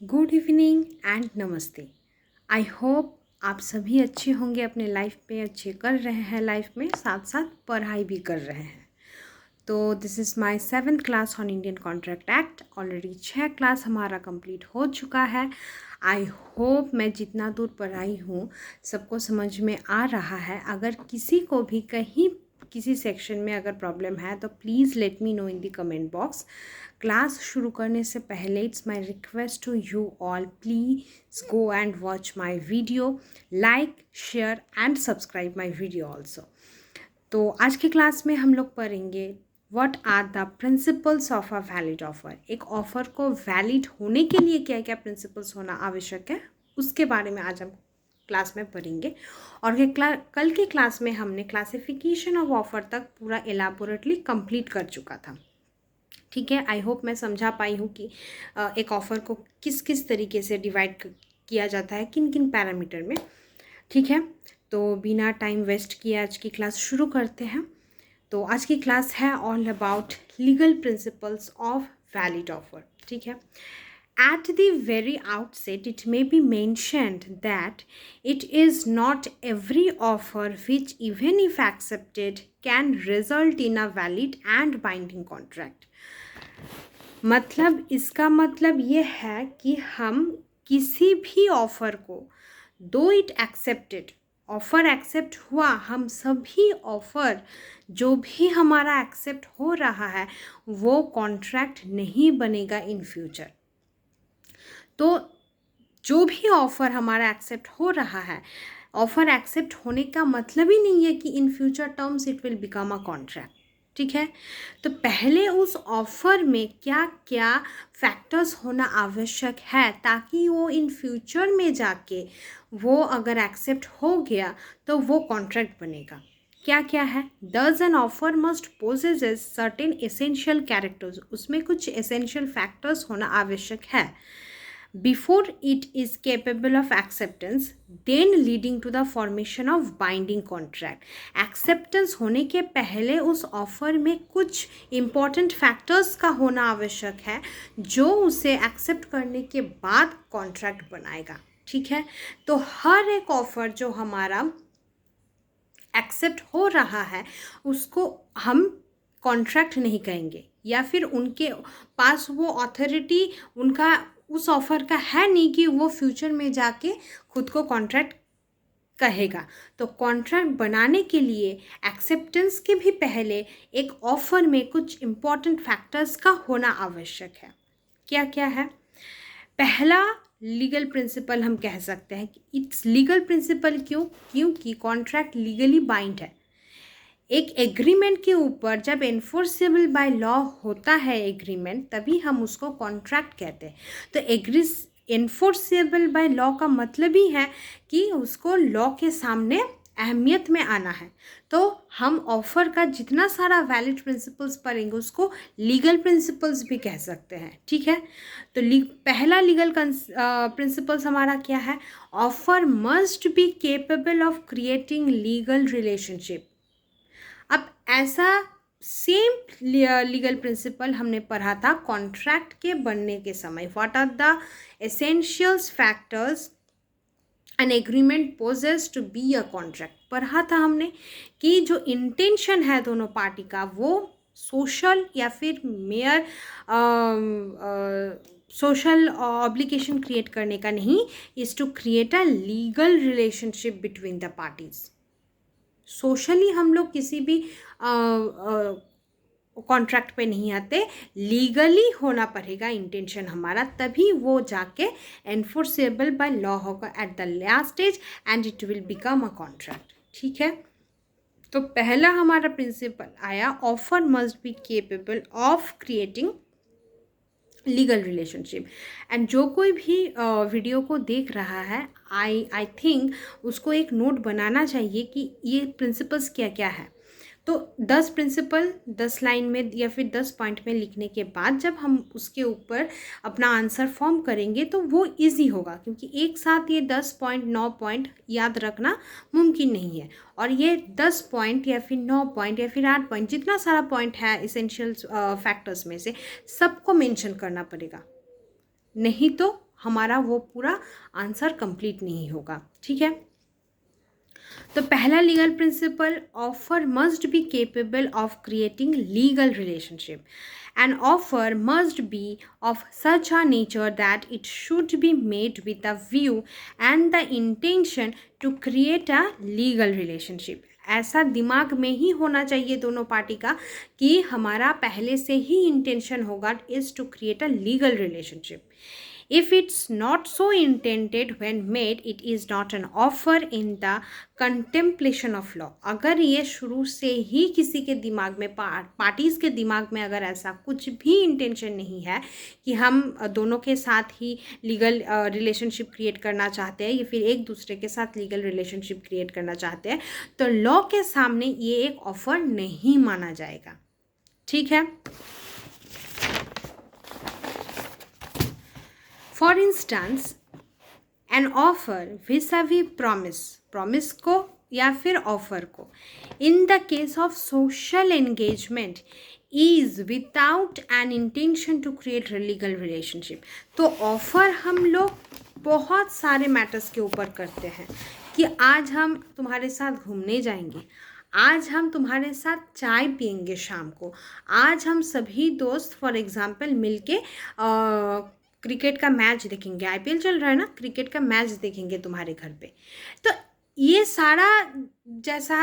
Good evening and नमस्ते। I hope आप सभी अच्छे होंगे, अपने लाइफ में अच्छे कर रहे हैं, लाइफ में साथ साथ पढ़ाई भी कर रहे हैं। तो this is my 7th class on Indian contract act. Already 6 class हमारा कंप्लीट हो चुका है। आई होप मैं जितना दूर पढ़ाई हूँ सबको समझ में आ रहा है। अगर किसी को भी कहीं किसी सेक्शन में अगर प्रॉब्लम है तो please let me know in the comment box. Class शुरू करने से पहले it's my request to you all, please go and watch my video, like share and subscribe my video also. तो आज के क्लास में हम लोग पढ़ेंगे what are the principles of a valid offer. एक ऑफ़र को वैलिड होने के लिए क्या क्या प्रिंसिपल्स होना आवश्यक है, उसके बारे में आज हम क्लास में पढ़ेंगे। और कल के क्लास में हमने क्लासिफिकेशन ऑफ ऑफ़र तक पूरा एलाबोरेटली कंप्लीट कर चुका था। ठीक है, आई होप मैं समझा पाई हूँ कि एक ऑफ़र को किस किस तरीके से डिवाइड किया जाता है, किन किन पैरामीटर में। ठीक है, तो बिना टाइम वेस्ट किए आज की क्लास शुरू करते हैं। तो आज की क्लास है all about legal principles of valid offer. ठीक है, at the very outset it may be mentioned that it is not every offer which, even if accepted, can result in a valid and binding contract। मतलब इसका मतलब ये है कि हम किसी भी ऑफ़र को, दो इट एक्सेप्टेड, ऑफ़र एक्सेप्ट हुआ, हम सभी ऑफ़र जो भी हमारा एक्सेप्ट हो रहा है वो कॉन्ट्रैक्ट नहीं बनेगा इन फ्यूचर। तो जो भी ऑफ़र हमारा एक्सेप्ट हो रहा है, ऑफ़र एक्सेप्ट होने का मतलब ही नहीं है कि in future terms it will become a contract. ठीक है, तो पहले उस ऑफ़र में क्या क्या फैक्टर्स होना आवश्यक है ताकि वो इन फ्यूचर में जाके वो अगर एक्सेप्ट हो गया तो वो कॉन्ट्रैक्ट बनेगा। क्या क्या है? Does an offer must possesses certain essential characters, उसमें कुछ एसेंशियल फैक्टर्स होना आवश्यक है before it is capable of acceptance, then leading to the formation of binding contract। acceptance होने के पहले उस ऑफर में कुछ important factors का होना आवश्यक है जो उसे एक्सेप्ट करने के बाद कॉन्ट्रैक्ट बनाएगा। ठीक है, तो हर एक ऑफर जो हमारा एक्सेप्ट हो रहा है उसको हम कॉन्ट्रैक्ट नहीं कहेंगे, या फिर उनके पास वो अथॉरिटी उनका उस ऑफ़र का है नहीं कि वो फ्यूचर में जाके खुद को कॉन्ट्रैक्ट कहेगा। तो कॉन्ट्रैक्ट बनाने के लिए एक्सेप्टेंस के भी पहले एक ऑफ़र में कुछ इम्पॉर्टेंट फैक्टर्स का होना आवश्यक है। क्या क्या है? पहला लीगल प्रिंसिपल हम कह सकते हैं कि इट्स लीगल प्रिंसिपल क्योंकि कॉन्ट्रैक्ट लीगली बाइंड है। एक एग्रीमेंट के ऊपर जब एनफोर्सेबल बाय लॉ होता है एग्रीमेंट, तभी हम उसको कॉन्ट्रैक्ट कहते हैं। तो एनफोर्सेबल बाय लॉ का मतलब ही है कि उसको लॉ के सामने अहमियत में आना है। तो हम ऑफ़र का जितना सारा वैलिड प्रिंसिपल्स पढ़ेंगे उसको लीगल प्रिंसिपल्स भी कह सकते हैं। ठीक है, तो पहला लीगल प्रिंसिपल्स हमारा क्या है? Offer must be capable of creating legal relationship. अब ऐसा सेम लीगल प्रिंसिपल हमने पढ़ा था कॉन्ट्रैक्ट के बनने के समय। What are the essentials factors an agreement possess to be a contract पढ़ा था हमने कि जो इंटेंशन है दोनों पार्टी का वो सोशल या फिर मेयर सोशल ऑब्लिगेशन क्रिएट करने का नहीं, is to create a legal relationship between the parties. Socially हम लोग किसी भी कॉन्ट्रैक्ट पे नहीं आते, लीगली होना पड़ेगा इंटेंशन हमारा, तभी वो जाके एनफोर्सेबल बाय लॉ होगा at the last stage and it will become a contract. ठीक है, तो पहला हमारा प्रिंसिपल आया offer must be capable of creating legal relationship. And जो कोई भी वीडियो को देख रहा है, आई थिंक उसको एक नोट बनाना चाहिए कि ये प्रिंसिपल्स क्या क्या है। तो 10 प्रिंसिपल 10 लाइन में या फिर 10 पॉइंट में लिखने के बाद जब हम उसके ऊपर अपना आंसर फॉर्म करेंगे तो वो इजी होगा, क्योंकि एक साथ ये 10 पॉइंट 9 पॉइंट याद रखना मुमकिन नहीं है। और ये 10 पॉइंट या फिर 9 पॉइंट या फिर 8 पॉइंट, जितना सारा पॉइंट है इसेंशियल फैक्टर्स में से सबको मेंशन करना पड़ेगा, नहीं तो हमारा वो पूरा आंसर कंप्लीट नहीं होगा। ठीक है, तो पहला legal principal, offer must be capable of creating legal relationship. An offer must be of such a nature that it should be made with a view and the intention to create a legal relationship. ऐसा दिमाग में ही होना चाहिए दोनों party का कि हमारा पहले से ही इंटेंशन होगा is to create a legal relationship. If it's not so intended when made, it is not an offer in the contemplation of law. अगर ये शुरू से ही किसी के दिमाग में पार्टीज़ के दिमाग में अगर ऐसा कुछ भी इंटेंशन नहीं है कि हम दोनों के साथ ही लीगल रिलेशनशिप क्रिएट करना चाहते हैं या फिर एक दूसरे के साथ लीगल रिलेशनशिप क्रिएट करना चाहते हैं, तो लॉ के सामने ये एक ऑफ़र नहीं माना जाएगा. ठीक है. For instance, an offer vis-a-vis promise को या फिर ऑफर को in the case of social engagement is without an intention to create a legal relationship. तो ऑफर हम लोग बहुत सारे मैटर्स के ऊपर करते हैं कि आज हम तुम्हारे साथ घूमने जाएंगे, आज हम तुम्हारे साथ चाय पियेंगे शाम को, आज हम सभी दोस्त फॉर एग्जांपल मिलके क्रिकेट का मैच देखेंगे, आईपीएल चल रहा है ना, क्रिकेट का मैच देखेंगे तुम्हारे घर पे. तो ये सारा जैसा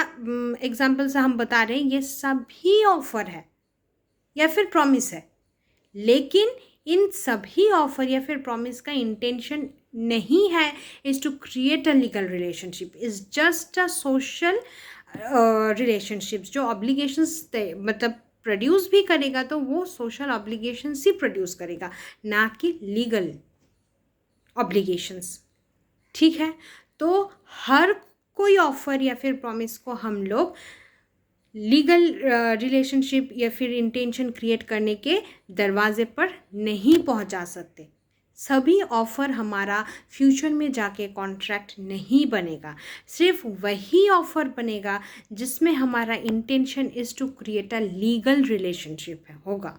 एग्जाम्पल से हम बता रहे हैं, ये सभी ऑफर है या फिर प्रॉमिस है, लेकिन इन सभी ऑफर या फिर प्रॉमिस का इंटेंशन नहीं है is to create a legal relationship, is just a social relationships. जो ऑब्लिगेशंस मतलब प्रोड्यूस भी करेगा तो वो सोशल ऑब्लिगेशंस ही प्रोड्यूस करेगा, ना कि लीगल ऑब्लिगेशंस. ठीक है, तो हर कोई ऑफर या फिर प्रॉमिस को हम लोग लीगल रिलेशनशिप या फिर इंटेंशन क्रिएट करने के दरवाजे पर नहीं पहुंचा सकते. सभी ऑफ़र हमारा फ्यूचर में जाके कॉन्ट्रैक्ट नहीं बनेगा. सिर्फ वही ऑफ़र बनेगा जिसमें हमारा intention is to create a legal relationship होगा.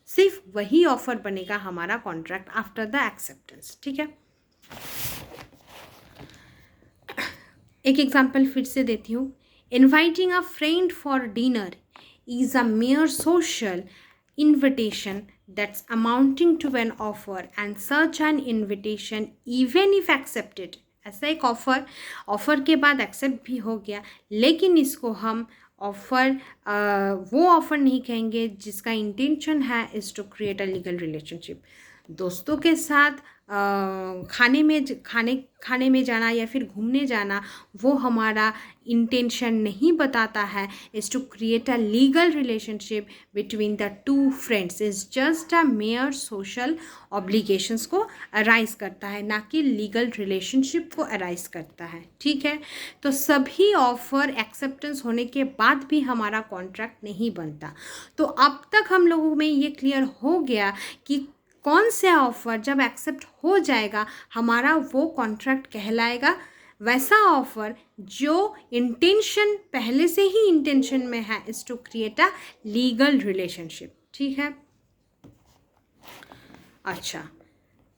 सिर्फ वही ऑफ़र बनेगा हमारा कॉन्ट्रैक्ट आफ्टर द एक्सेप्टेंस. ठीक है, एक एग्जाम्पल फिर से देती हूँ. Inviting a friend for dinner is a mere social invitation that's amounting to an offer, and such an invitation even if accepted, ऐसा एक ऑफ़र के बाद एक्सेप्ट भी हो गया, लेकिन इसको हम ऑफ़र वो ऑफ़र नहीं कहेंगे जिसका इंटेंशन है is to create a legal relationship. दोस्तों के साथ खाने में जाना या फिर घूमने जाना वो हमारा इंटेंशन नहीं बताता है is to create a legal relationship between the two friends. Is just a mere social obligations को अराइज करता है, ना कि लीगल रिलेशनशिप को अराइज करता है. ठीक है, तो सभी ऑफ़र एक्सेप्टेंस होने के बाद भी हमारा कॉन्ट्रैक्ट नहीं बनता. तो अब तक हम लोगों में ये क्लियर हो गया कि कौन से ऑफ़र जब एक्सेप्ट हो जाएगा हमारा वो कॉन्ट्रैक्ट कहलाएगा. वैसा ऑफ़र जो इंटेंशन पहले से ही इंटेंशन में है is to create a legal relationship. ठीक है, अच्छा.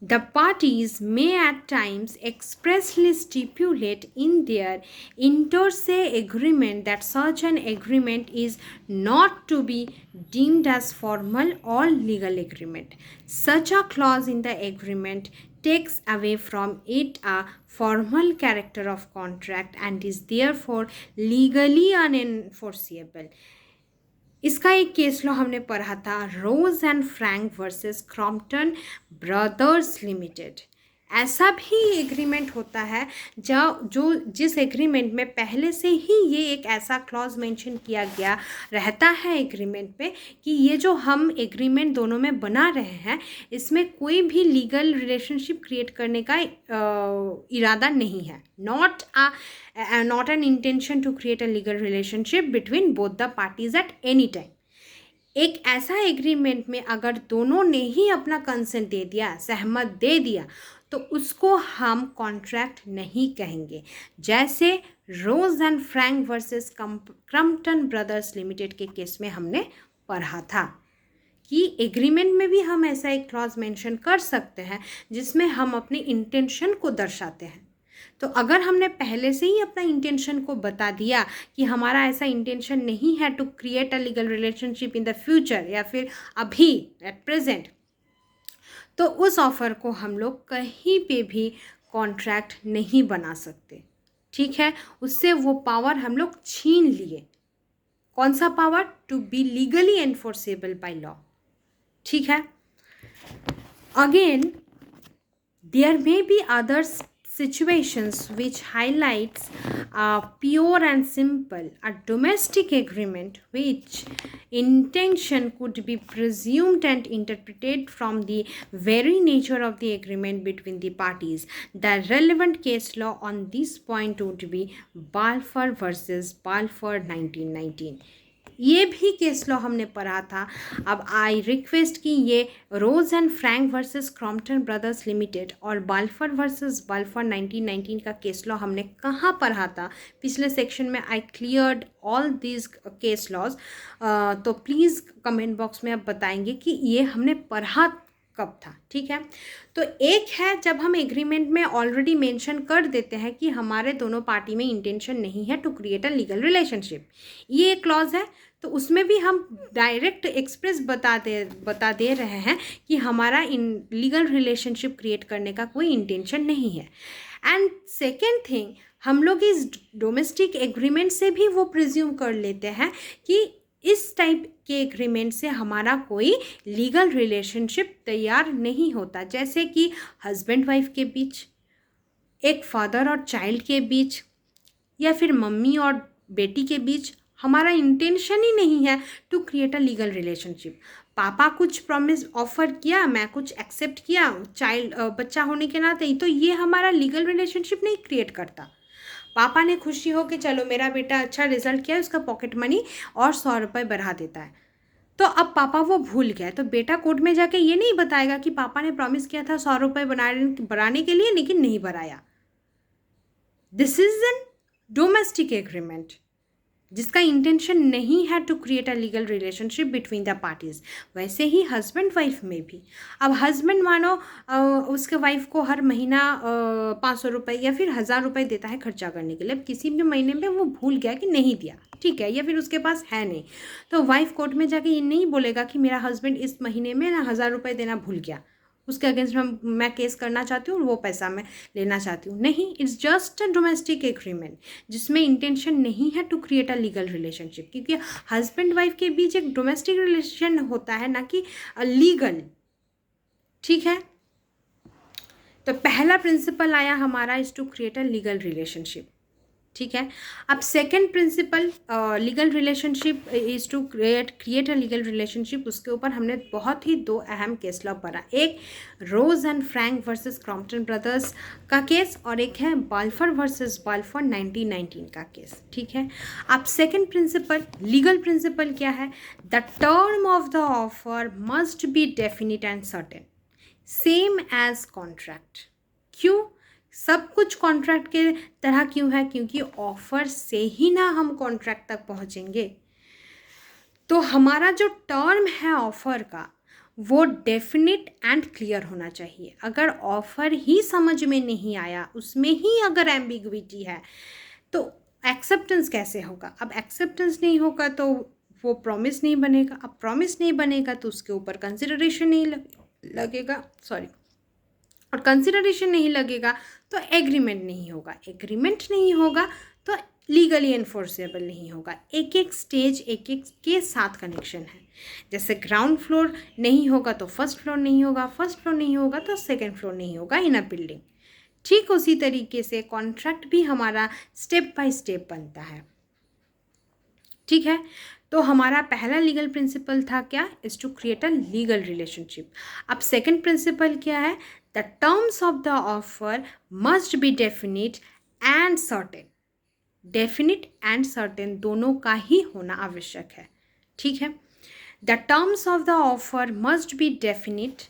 The parties may at times expressly stipulate in their inter se agreement that such an agreement is not to be deemed as formal or legal agreement. Such a clause in the agreement takes away from it a formal character of contract and is therefore legally unenforceable. इसका एक case law हमने पढ़ा था, Rose and Frank versus Crompton Brothers Limited. ऐसा भी agreement होता है जो जिस एग्रीमेंट में पहले से ही ये एक ऐसा क्लॉज मेंशन किया गया रहता है एग्रीमेंट पे कि ये जो हम एग्रीमेंट दोनों में बना रहे हैं इसमें कोई भी लीगल रिलेशनशिप क्रिएट करने का इरादा नहीं है. Not an intention to create a legal relationship between both the parties at any time. एक ऐसा एग्रीमेंट में अगर दोनों ने ही अपना कंसेंट दे दिया, सहमत दे दिया, तो उसको हम कॉन्ट्रैक्ट नहीं कहेंगे. जैसे Rose and Frank versus Crompton Brothers Limited के केस में हमने पढ़ा था कि एग्रीमेंट में भी हम ऐसा एक क्लॉज मेंशन कर सकते हैं जिसमें हम अपने इंटेंशन को दर्शाते हैं। तो अगर हमने पहले से ही अपना इंटेंशन को बता दिया कि हमारा ऐसा इंटेंशन नहीं है to create a legal relationship in the future या फिर अभी एट प्रेजेंट, तो उस ऑफ़र को हम लोग कहीं पे भी कॉन्ट्रैक्ट नहीं बना सकते। ठीक है, उससे वो पावर हम लोग छीन लिए। कौन सा power? To be legally enforceable by law. ठीक है, again there may be other situations which highlights a pure and simple a domestic agreement which intention could be presumed and interpreted from the very nature of the agreement between the parties. The relevant case law on this point would be Balfour versus Balfour 1919. ये भी case law हमने पढ़ा था। अब आई request कि ये Rose and Frank versus Crompton Brothers Limited और Balfour versus बाल्फर 1919 का केस लॉ हमने कहाँ पढ़ा था, पिछले सेक्शन में I cleared all these case laws. तो प्लीज़ कमेंट बॉक्स में आप बताएंगे कि ये हमने पढ़ा कब था। ठीक है, तो एक है जब हम एग्रीमेंट में ऑलरेडी मेंशन कर देते हैं कि हमारे दोनों पार्टी में इंटेंशन नहीं है to create a legal relationship, ये एक क्लॉज है। तो उसमें भी हम डायरेक्ट एक्सप्रेस बता दे रहे हैं कि हमारा इन लीगल रिलेशनशिप क्रिएट करने का कोई इंटेंशन नहीं है। एंड सेकेंड थिंग, हम लोग इस डोमेस्टिक एग्रीमेंट से भी वो प्रिज्यूम कर लेते हैं कि इस टाइप के एग्रीमेंट से हमारा कोई लीगल रिलेशनशिप तैयार नहीं होता, जैसे कि हस्बैंड वाइफ के बीच, एक फादर और चाइल्ड के बीच, या फिर मम्मी और बेटी के बीच। हमारा इंटेंशन ही नहीं है to create a legal relationship. पापा कुछ प्रॉमिस ऑफर किया, मैं कुछ एक्सेप्ट किया चाइल्ड बच्चा होने के नाते ही, तो ये हमारा लीगल रिलेशनशिप नहीं क्रिएट करता। पापा ने खुशी हो कि चलो मेरा बेटा अच्छा रिजल्ट किया, उसका पॉकेट मनी और 100 रुपये बढ़ा देता है, तो अब पापा वो भूल गया, तो बेटा कोर्ट में जाके ये नहीं बताएगा कि पापा ने प्रॉमिस किया था 100 रुपये बढ़ाने के लिए लेकिन नहीं बढ़ाया। This is an domestic agreement जिसका इंटेंशन नहीं है to create a legal relationship between the parties. वैसे ही हस्बैंड वाइफ में भी, अब हस्बैंड मानो उसके वाइफ को हर महीना 500 रुपये या फिर 1000 रुपये देता है खर्चा करने के लिए, अब किसी भी महीने में वो भूल गया कि नहीं दिया, ठीक है, या फिर उसके पास है नहीं, तो वाइफ कोर्ट में जाके ये नहीं बोलेगा कि मेरा हस्बैंड इस महीने में ना 1000 रुपये देना भूल गया, उसके अगेंस्ट मैं केस करना चाहती हूँ और वो पैसा मैं लेना चाहती हूँ। नहीं, it's just a domestic agreement जिसमें इंटेंशन नहीं है to create a legal relationship, क्योंकि हस्बैंड वाइफ के बीच एक डोमेस्टिक रिलेशन होता है, ना कि लीगल। ठीक है, तो पहला प्रिंसिपल आया हमारा is to create a legal relationship. ठीक है, अब second principle legal relationship is to create a legal relationship, उसके ऊपर हमने बहुत ही दो अहम केस लॉ पढ़ा, एक Rose and Frank versus Crompton Brothers का केस और एक है बाल्फर वर्सेस बाल्फर 1919 का केस। ठीक है, अब सेकेंड प्रिंसिपल, लीगल प्रिंसिपल क्या है? The term of the offer must be definite and certain, same as contract. क्यों? सब कुछ कॉन्ट्रैक्ट के तरह क्यों है? क्योंकि ऑफर से ही ना हम कॉन्ट्रैक्ट तक पहुंचेंगे। तो हमारा जो टर्म है ऑफर का वो डेफिनिट एंड क्लियर होना चाहिए। अगर ऑफर ही समझ में नहीं आया, उसमें ही अगर एम्बिग्विटी है, तो एक्सेप्टेंस कैसे होगा? अब एक्सेप्टेंस नहीं होगा तो वो प्रॉमिस नहीं बनेगा, अब प्रॉमिस नहीं बनेगा तो उसके ऊपर कंसिडरेशन नहीं लगेगा, और कंसिडरेशन नहीं लगेगा तो एग्रीमेंट नहीं होगा, एग्रीमेंट नहीं होगा तो लीगली एनफोर्सेबल नहीं होगा। एक एक स्टेज एक एक के साथ कनेक्शन है, जैसे ग्राउंड फ्लोर नहीं होगा तो फर्स्ट फ्लोर नहीं होगा, फर्स्ट फ्लोर नहीं होगा तो सेकेंड फ्लोर नहीं होगा इन अ बिल्डिंग। ठीक उसी तरीके से कॉन्ट्रैक्ट भी हमारा स्टेप बाय स्टेप बनता है। ठीक है, तो हमारा पहला लीगल प्रिंसिपल था क्या? Is to create a legal relationship. अब सेकेंड प्रिंसिपल क्या है? The terms of the offer must be definite and certain. Definite and certain दोनों का ही होना आवश्यक है। ठीक है, the terms of the offer must be definite,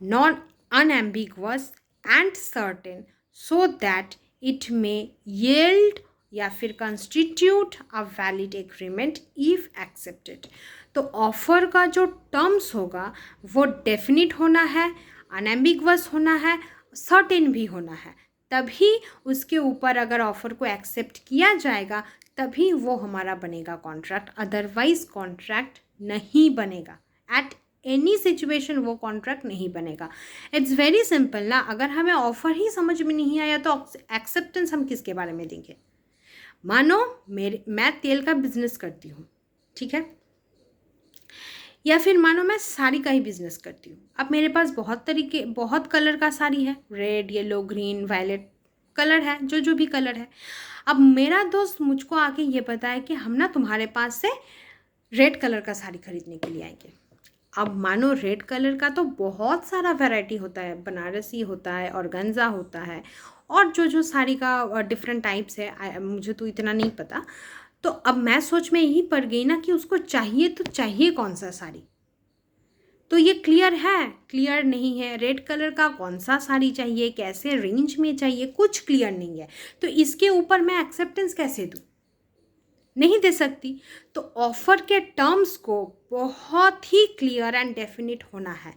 non unambiguous and certain, so that it may yield या फिर constitute a valid agreement if accepted. तो ऑफ़र का जो टर्म्स होगा वो डेफिनिट होना है, अनएम्बिगुअस होना है, सर्टेन भी होना है, तभी उसके ऊपर अगर ऑफ़र को एक्सेप्ट किया जाएगा तभी वो हमारा बनेगा कॉन्ट्रैक्ट, अदरवाइज़ कॉन्ट्रैक्ट नहीं बनेगा। एट एनी सिचुएशन वो कॉन्ट्रैक्ट नहीं बनेगा। इट्स वेरी सिंपल ना, अगर हमें ऑफ़र ही समझ में नहीं आया तो एक्सेप्टेंस हम किसके बारे में देंगे। मानो मैं तेल का बिजनेस करती हूँ, ठीक है, या फिर मानो मैं साड़ी का ही बिजनेस करती हूँ। अब मेरे पास बहुत कलर का साड़ी है, red, yellow, green, violet colour है, जो भी कलर है। अब मेरा दोस्त मुझको आके ये बताए कि हम ना तुम्हारे पास से रेड कलर का साड़ी खरीदने के लिए आएंगे। अब मानो रेड कलर का तो बहुत सारा वैरायटी होता है, बनारसी होता है, ऑर्गेन्जा होता है, और जो साड़ी का डिफरेंट टाइप्स है, मुझे तो इतना नहीं पता। तो अब मैं सोच में यही पड़ गई ना कि उसको चाहिए तो चाहिए कौन सा साड़ी। तो ये क्लियर है? क्लियर नहीं है। रेड कलर का कौन सा साड़ी चाहिए, कैसे रेंज में चाहिए, कुछ क्लियर नहीं है। तो इसके ऊपर मैं एक्सेप्टेंस कैसे दूँ? नहीं दे सकती। तो ऑफ़र के टर्म्स को बहुत ही क्लियर एंड डेफिनिट होना है,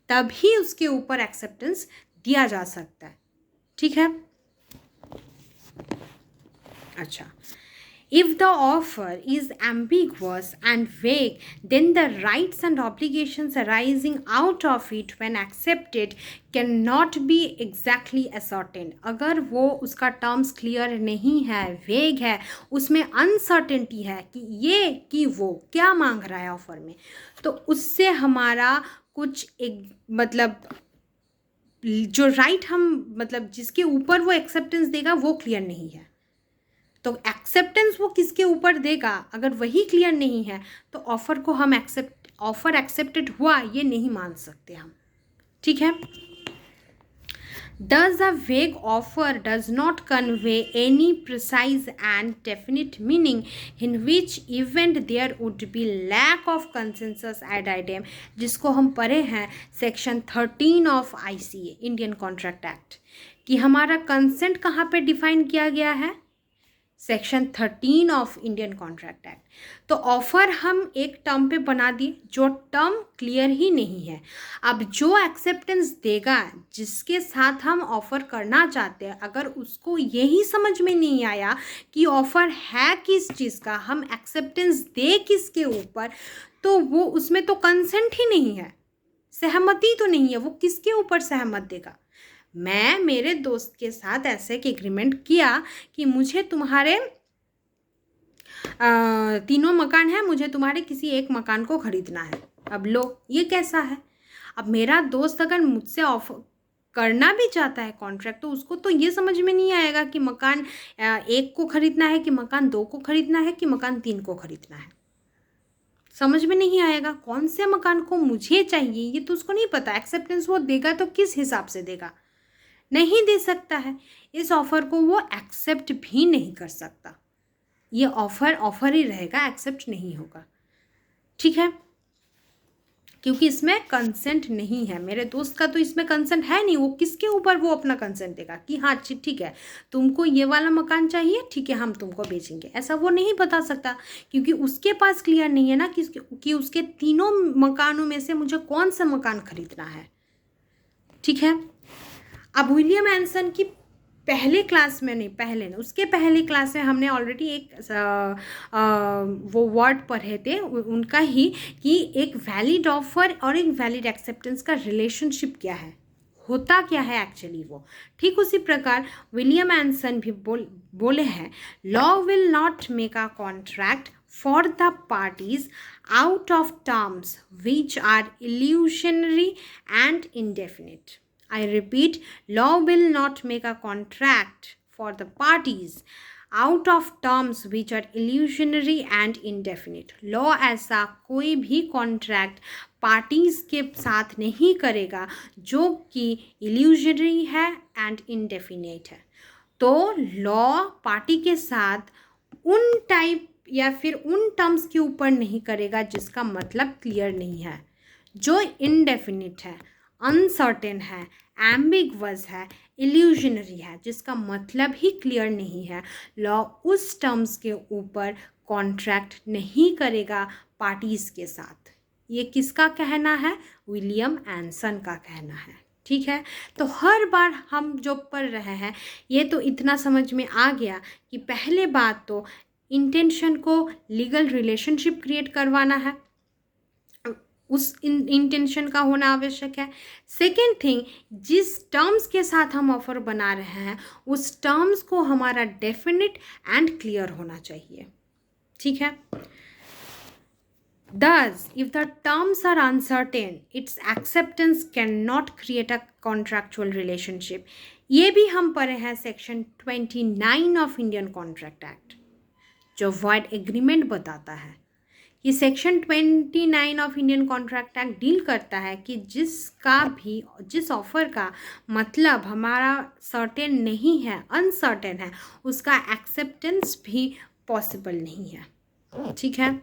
तभी उसके ऊपर एक्सेप्टेंस दिया जा सकता है। ठीक है, अच्छा, if the offer is ambiguous and vague, then the rights and obligations arising out of it when accepted cannot be exactly ascertained. अगर वो उसका टर्म्स क्लियर नहीं है, वेग है, उसमें अनसर्टेनिटी है कि ये कि वो क्या मांग रहा है ऑफर में, तो उससे हमारा कुछ एक मतलब जो राइट हम मतलब जिसके ऊपर वो एक्सेप्टेंस देगा वो क्लियर नहीं है। तो एक्सेप्टेंस वो किसके ऊपर देगा, अगर वही क्लियर नहीं है तो ऑफ़र को हम ऑफ़र एक्सेप्टेड हुआ ये नहीं मान सकते हम। ठीक है, Thus a vague offer does not convey any precise and definite meaning, in which event there would be lack of consensus ad idem, जिसको हम पढ़े हैं section 13 of ICA Indian contract act, कि हमारा कंसेंट कहाँ पे डिफाइन किया गया है, section 13 of Indian contract act. तो ऑफ़र हम एक टर्म पे बना दिए जो टर्म क्लियर ही नहीं है। अब जो एक्सेप्टेंस देगा, जिसके साथ हम ऑफ़र करना चाहते हैं, अगर उसको यही समझ में नहीं आया कि ऑफ़र है किस चीज़ का, हम एक्सेप्टेंस दे किसके ऊपर, तो वो उसमें तो कंसेंट ही नहीं है, सहमति तो नहीं है। वो किसके ऊपर सहमत देगा? मैं मेरे दोस्त के साथ ऐसे एक एग्रीमेंट किया कि मुझे तुम्हारे 3 मकान है, मुझे तुम्हारे किसी एक मकान को ख़रीदना है। अब लो, ये कैसा है? अब मेरा दोस्त अगर मुझसे ऑफर करना भी चाहता है कॉन्ट्रैक्ट, तो उसको तो ये समझ में नहीं आएगा कि मकान 1 को ख़रीदना है, कि मकान 2 को ख़रीदना है, कि मकान 3 को ख़रीदना है। समझ में नहीं आएगा कौन से मकान को मुझे चाहिए, ये तो उसको नहीं पता। एक्सेप्टेंस वो देगा तो किस हिसाब से देगा? नहीं दे सकता है। इस ऑफ़र को वो एक्सेप्ट भी नहीं कर सकता। ये ऑफ़र ही रहेगा, एक्सेप्ट नहीं होगा। ठीक है, क्योंकि इसमें कंसेंट नहीं है। मेरे दोस्त का तो इसमें कंसेंट है नहीं। वो किसके ऊपर वो अपना कंसेंट देगा कि हाँ ठीक है, तुमको ये वाला मकान चाहिए, ठीक है, हम तुमको बेचेंगे, ऐसा वो नहीं बता सकता, क्योंकि उसके पास क्लियर नहीं है ना कि उसके 3 मकानों में से मुझे कौन सा मकान खरीदना है। ठीक है, अब विलियम एंसन की पहले क्लास में हमने ऑलरेडी एक वो वर्ड पढ़े थे उनका ही, कि एक वैलिड ऑफर और एक वैलिड एक्सेप्टेंस का रिलेशनशिप क्या है, होता क्या है एक्चुअली वो। ठीक उसी प्रकार विलियम एंसन भी बोले हैं, law will not make a contract for the parties out of terms which are illusionary and indefinite. I repeat, law will not make a contract for the parties out of terms which are illusionary and indefinite. Law ऐसा कोई भी contract parties के साथ नहीं करेगा जो कि illusionary है and indefinite है। तो लॉ पार्टी के साथ उन टाइप या फिर उन टर्म्स के ऊपर नहीं करेगा जिसका मतलब क्लियर नहीं है, जो इनडेफिनिट है, अनसर्टेन है, एम्बिगवस है, इल्यूजनरी है, जिसका मतलब ही क्लियर नहीं है। लॉ उस टर्म्स के ऊपर कॉन्ट्रैक्ट नहीं करेगा पार्टीज़ के साथ। ये किसका कहना है? विलियम एंसन का कहना है। ठीक है, तो हर बार हम जो पढ़ रहे हैं ये तो इतना समझ में आ गया कि पहले बात तो इंटेंशन को लीगल रिलेशनशिप क्रिएट करवाना है, उस इंटेंशन का होना आवश्यक है। सेकेंड थिंग, जिस टर्म्स के साथ हम ऑफर बना रहे हैं उस टर्म्स को हमारा डेफिनेट एंड क्लियर होना चाहिए। ठीक है, Thus, if the terms are uncertain, its acceptance cannot create a contractual relationship. ये भी हम पढ़े हैं section 29 of Indian contract act, जो वॉइड एग्रीमेंट बताता है। ये section 29 of Indian contract act deal करता है कि जिस ऑफर का मतलब हमारा सर्टेन नहीं है, अनसर्टेन है, उसका एक्सेप्टेंस भी पॉसिबल नहीं है। ठीक है,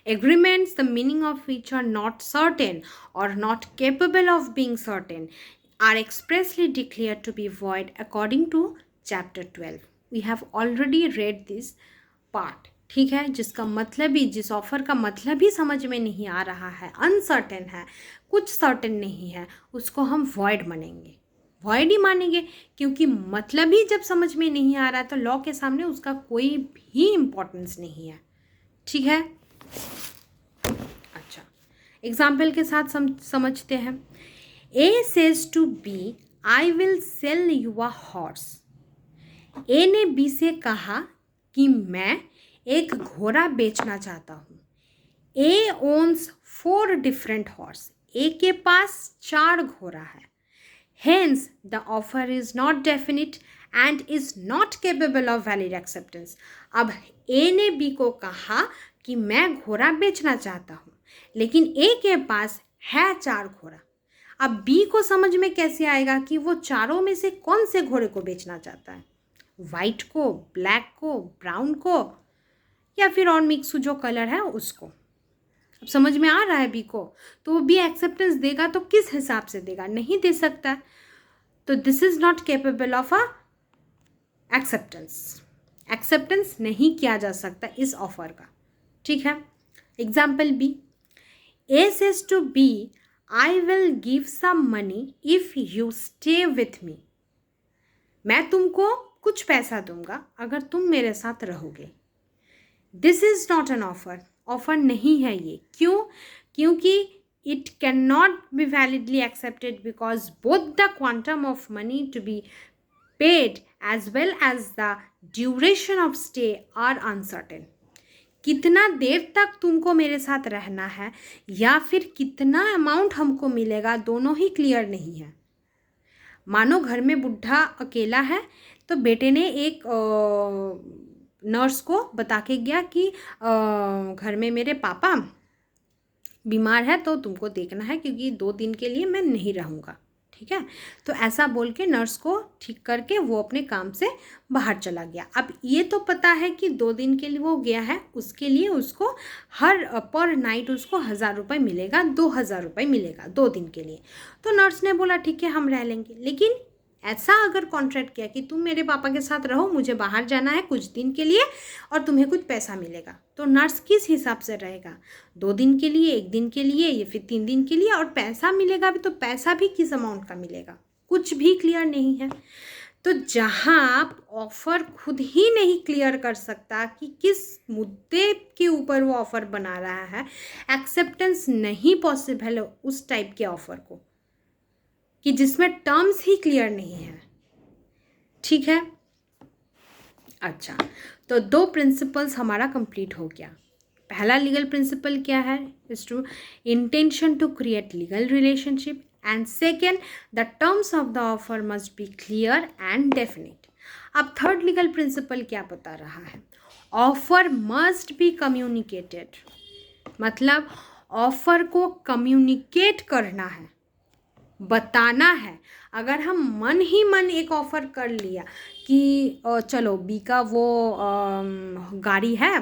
agreements the meaning of which are not certain or not capable of being certain are expressly declared to be void according to chapter 12. We have already read this part. ठीक है, जिसका मतलब ही, जिस ऑफर का मतलब ही समझ में नहीं आ रहा है, अनसर्टेन है, कुछ सर्टेन नहीं है, उसको हम वॉइड मानेंगे, वॉइड ही मानेंगे, क्योंकि मतलब ही जब समझ में नहीं आ रहा है तो लॉ के सामने उसका कोई भी इम्पोर्टेंस नहीं है। ठीक है, अच्छा, एग्जाम्पल के साथ समझते हैं। A says to B, I will sell you a horse. A ने बी से कहा कि मैं एक घोड़ा बेचना चाहता हूँ। ए ओन्स 4 डिफरेंट हॉर्स। ए के पास 4 घोड़ा है। Hence the offer is not definite and is not capable of valid acceptance. अब ए ने बी को कहा कि मैं घोड़ा बेचना चाहता हूँ, लेकिन ए के पास है 4 घोड़ा। अब बी को समझ में कैसे आएगा कि वो चारों में से कौन से घोड़े को बेचना चाहता है? वाइट को, ब्लैक को, ब्राउन को, या फिर और मिक्स जो कलर है उसको? अब समझ में आ रहा है बी को, तो वो बी एक्सेप्टेंस देगा तो किस हिसाब से देगा? नहीं दे सकता। तो this is not capable of a acceptance नहीं किया जा सकता इस ऑफर का। ठीक है, example B, A says to B, I will give some money if you stay with me. मैं तुमको कुछ पैसा दूंगा अगर तुम मेरे साथ रहोगे। This is not an offer, offer नहीं है ये। क्यों? क्योंकि it can not be validly accepted because both the quantum of money to be paid as well as the duration of stay are uncertain. कितना देर तक तुमको मेरे साथ रहना है या फिर कितना अमाउंट हमको मिलेगा, दोनों ही क्लियर नहीं है। मानो घर में बुढ़ा अकेला है तो बेटे ने एक नर्स को बता के गया कि घर में मेरे पापा बीमार है तो तुमको देखना है, क्योंकि 2 दिन के लिए मैं नहीं रहूँगा। ठीक है, तो ऐसा बोल के नर्स को ठीक करके वो अपने काम से बाहर चला गया। अब ये तो पता है कि 2 दिन के लिए वो गया है, उसके लिए उसको हर पर नाइट उसको 1000 रुपये मिलेगा, 2000 रुपये मिलेगा 2 दिन के लिए। तो नर्स ने बोला ठीक है हम रह लेंगे। लेकिन ऐसा अगर कॉन्ट्रैक्ट किया कि तुम मेरे पापा के साथ रहो, मुझे बाहर जाना है कुछ दिन के लिए और तुम्हें कुछ पैसा मिलेगा, तो नर्स किस हिसाब से रहेगा? 2 दिन के लिए, 1 दिन के लिए या फिर 3 दिन के लिए, और पैसा मिलेगा भी तो पैसा भी किस अमाउंट का मिलेगा? कुछ भी क्लियर नहीं है। तो जहाँ आप ऑफ़र खुद ही नहीं क्लियर कर सकता कि किस मुद्दे के ऊपर वो ऑफ़र बना रहा है, एक्सेप्टेंस नहीं पॉसिबल है उस टाइप के ऑफ़र को कि जिसमें टर्म्स ही क्लियर नहीं है। ठीक है, अच्छा, तो 2 प्रिंसिपल्स हमारा कंप्लीट हो गया। पहला लीगल प्रिंसिपल क्या है? Is to intention to create legal relationship, and second the terms of the offer must be clear and definite. अब थर्ड लीगल प्रिंसिपल क्या बता रहा है? ऑफर मस्ट बी कम्युनिकेटेड, मतलब ऑफर को कम्युनिकेट करना है, बताना है। अगर हम मन ही मन एक ऑफ़र कर लिया कि चलो बी का वो गाड़ी है,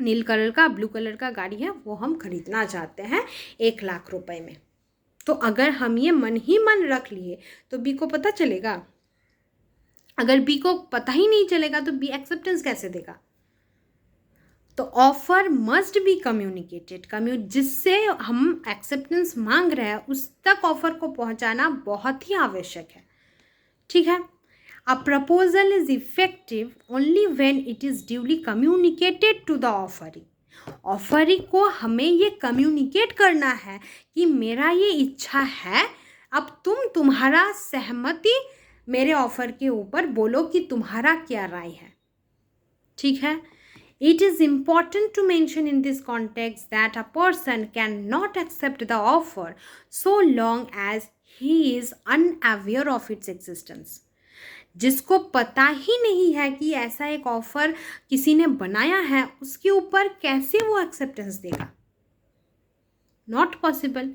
नील कलर का, ब्लू कलर का गाड़ी है, वो हम खरीदना चाहते हैं 1 लाख रुपए में, तो अगर हम ये मन ही मन रख लिए तो बी को पता चलेगा? अगर बी को पता ही नहीं चलेगा तो बी एक्सेप्टेंस कैसे देगा? तो ऑफर मस्ट बी कम्युनिकेटेड, जिससे हम एक्सेप्टेंस मांग रहे हैं उस तक ऑफर को पहुंचाना बहुत ही आवश्यक है। ठीक है। A proposal is effective only when it is duly communicated to the offeree. Offeree को हमें ये कम्युनिकेट करना है कि मेरा ये इच्छा है, अब तुम्हारा सहमति मेरे ऑफर के ऊपर बोलो कि तुम्हारा क्या राय है। ठीक है। It is important to mention in this context that a person cannot accept the offer so long as he is unaware of its existence. जिसको पता ही नहीं है कि ऐसा एक ऑफर किसी ने बनाया है, उसके ऊपर कैसे वो एक्सेप्टेंस देगा? Not possible.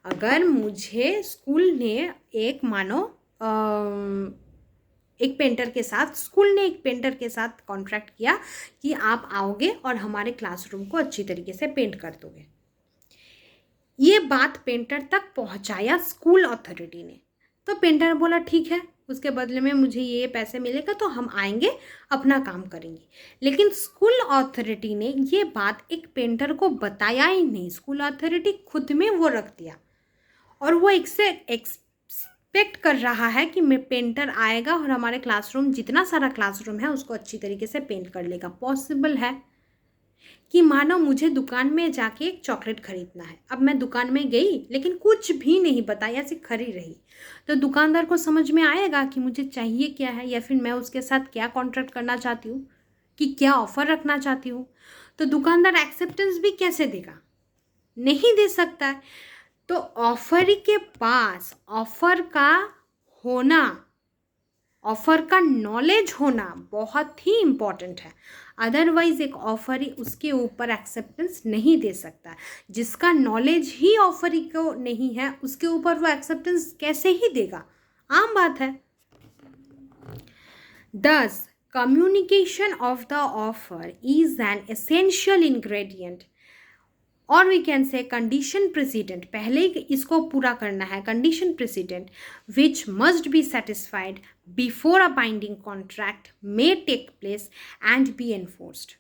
अगर मुझे स्कूल ने एक मानो एक पेंटर के साथ, स्कूल ने एक पेंटर के साथ कॉन्ट्रैक्ट किया कि आप आओगे और हमारे क्लासरूम को अच्छी तरीके से पेंट कर दोगे। ये बात पेंटर तक पहुंचाया स्कूल अथॉरिटी ने, तो पेंटर बोला ठीक है, उसके बदले में मुझे ये पैसे मिलेगा तो हम आएंगे, अपना काम करेंगे। लेकिन स्कूल अथॉरिटी ने ये बात एक पेंटर को बताया ही नहीं, स्कूल अथॉरिटी खुद में वो रख दिया और वो एक्सपेक्ट कर रहा है कि मैं पेंटर आएगा और हमारे क्लासरूम, जितना सारा क्लासरूम है उसको अच्छी तरीके से पेंट कर लेगा। पॉसिबल है कि मानो मुझे दुकान में जाके एक चॉकलेट खरीदना है, अब मैं दुकान में गई लेकिन कुछ भी नहीं बताया, ऐसे खड़ी रही, तो दुकानदार को समझ में आएगा कि मुझे चाहिए क्या है या फिर मैं उसके साथ क्या कॉन्ट्रैक्ट करना चाहती हूँ, कि क्या ऑफ़र रखना चाहती हूँ? तो दुकानदार एक्सेप्टेंस भी कैसे देगा? नहीं दे सकता है। तो ऑफर के पास ऑफर का होना, ऑफर का नॉलेज होना बहुत ही इम्पॉर्टेंट है। अदरवाइज एक ऑफरी उसके ऊपर एक्सेप्टेंस नहीं दे सकता। जिसका नॉलेज ही ऑफरी को नहीं है उसके ऊपर वो एक्सेप्टेंस कैसे ही देगा? आम बात है। Thus, communication of the offer is an essential ingredient, और we can say condition precedent, पहले इसको पूरा करना है, condition precedent which must be satisfied before a binding contract may take place and be enforced.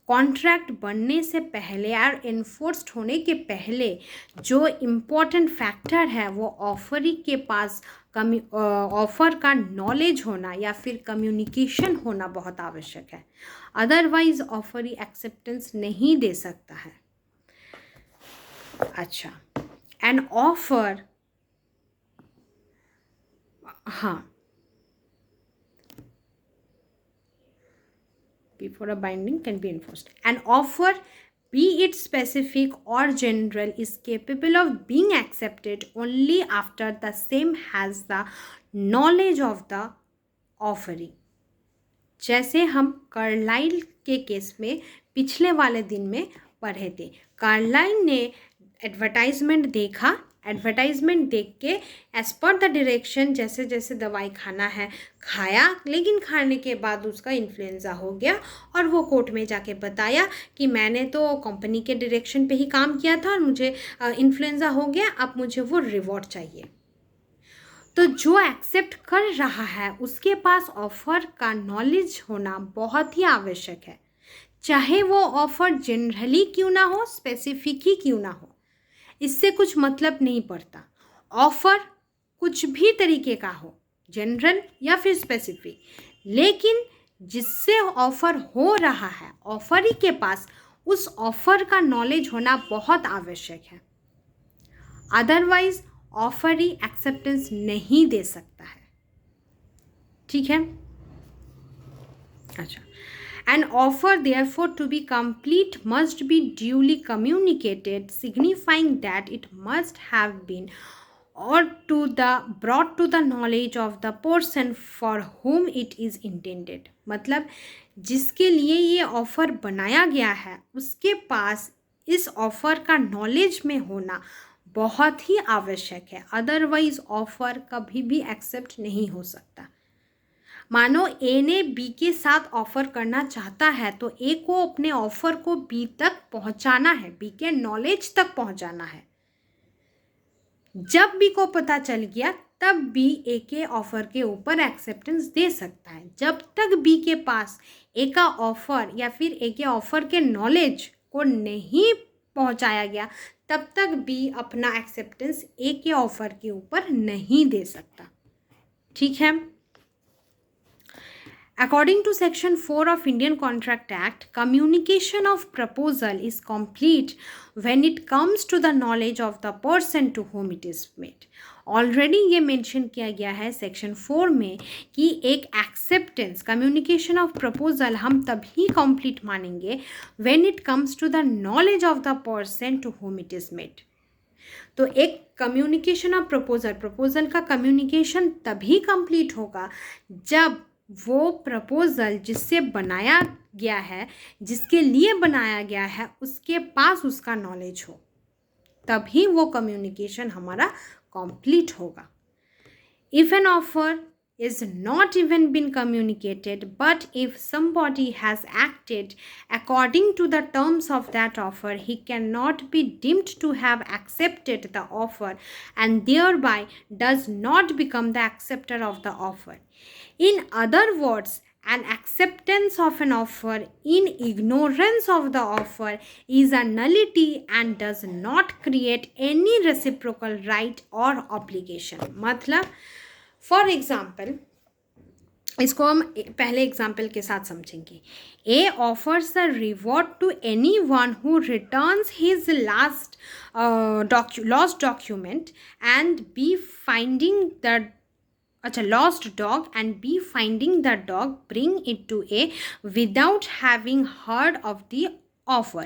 Contract बनने से पहले और एनफोर्स्ड होने के पहले जो इम्पोर्टेंट फैक्टर है वो ऑफरी के पास ऑफर का नॉलेज होना या फिर कम्युनिकेशन होना बहुत आवश्यक है। अदरवाइज ऑफरी एक्सेप्टेंस नहीं दे सकता है। अच्छा, एन ऑफर, हाँ, before a binding can be enforced. An offer, be it specific or general, is capable of being accepted only after the same has the knowledge of the offering. जैसे हम Carlisle के case में पिछले वाले दिन में पढ़े थे, कार्लाइल ने एडवर्टाइजमेंट देखा, एडवर्टाइजमेंट देख के एज पर द डायरेक्शन जैसे जैसे दवाई खाना है खाया, लेकिन खाने के बाद उसका इन्फ्लुएंजा हो गया और वो कोर्ट में जाके बताया कि मैंने तो कंपनी के डायरेक्शन पे ही काम किया था और मुझे इन्फ्लुएंजा हो गया, अब मुझे वो रिवॉर्ड चाहिए। तो जो एक्सेप्ट कर रहा है उसके पास ऑफर का नॉलेज होना बहुत ही आवश्यक है, चाहे वो ऑफर जनरली क्यों ना हो, स्पेसिफिक ही क्यों ना हो, इससे कुछ मतलब नहीं पड़ता। ऑफर कुछ भी तरीके का हो, जनरल या फिर स्पेसिफिक, लेकिन जिससे ऑफर हो रहा है ऑफरी के पास उस ऑफर का नॉलेज होना बहुत आवश्यक है। अदरवाइज ऑफरी एक्सेप्टेंस नहीं दे सकता है। ठीक है। अच्छा, an offer therefore to be complete must be duly communicated, signifying that it must have been or brought to the knowledge of the person for whom it is intended। मतलब जिसके लिए ये ऑफ़र बनाया गया है उसके पास इस ऑफ़र का नॉलेज में होना बहुत ही आवश्यक है। अदरवाइज ऑफ़र कभी भी एक्सेप्ट नहीं हो सकता। मानो ए ने बी के साथ ऑफ़र करना चाहता है तो ए को अपने ऑफ़र को बी तक पहुंचाना है, बी के नॉलेज तक पहुंचाना है। जब बी को पता चल गया तब बी ए के ऑफ़र के ऊपर एक्सेप्टेंस दे सकता है। जब तक बी के पास ए का ऑफ़र या फिर ए के ऑफ़र के नॉलेज को नहीं पहुंचाया गया, तब तक बी अपना एक्सेप्टेंस ए के ऑफ़र के ऊपर नहीं दे सकता। ठीक है। According to Section 4 of Indian Contract Act, communication of proposal is complete when it comes to the knowledge of the person to whom it is made. Already ये मेंशन किया गया है सेक्शन 4 में कि एक एक्सेप्टेंस कम्युनिकेशन ऑफ प्रपोजल हम तभी complete मानेंगे when it comes to the knowledge of the person to whom it is made. तो एक कम्युनिकेशन ऑफ प्रपोजल का कम्युनिकेशन तभी कंप्लीट होगा जब वो प्रपोजल जिससे बनाया गया है, जिसके लिए बनाया गया है, उसके पास उसका नॉलेज हो, तभी वो कम्युनिकेशन हमारा कंप्लीट होगा. If an offer is not even been communicated, but if somebody has acted according to the terms of that offer, he cannot be deemed to have accepted the offer and thereby does not become the acceptor of the offer. In other words, an acceptance of an offer in ignorance of the offer is a nullity and does not create any reciprocal right or obligation. मतलब for example, इसको हम पहले example के साथ समझेंगे. A offers a reward to anyone who returns his lost document and B finding the lost dog and be finding the dog, bring it to A without having heard of the offer.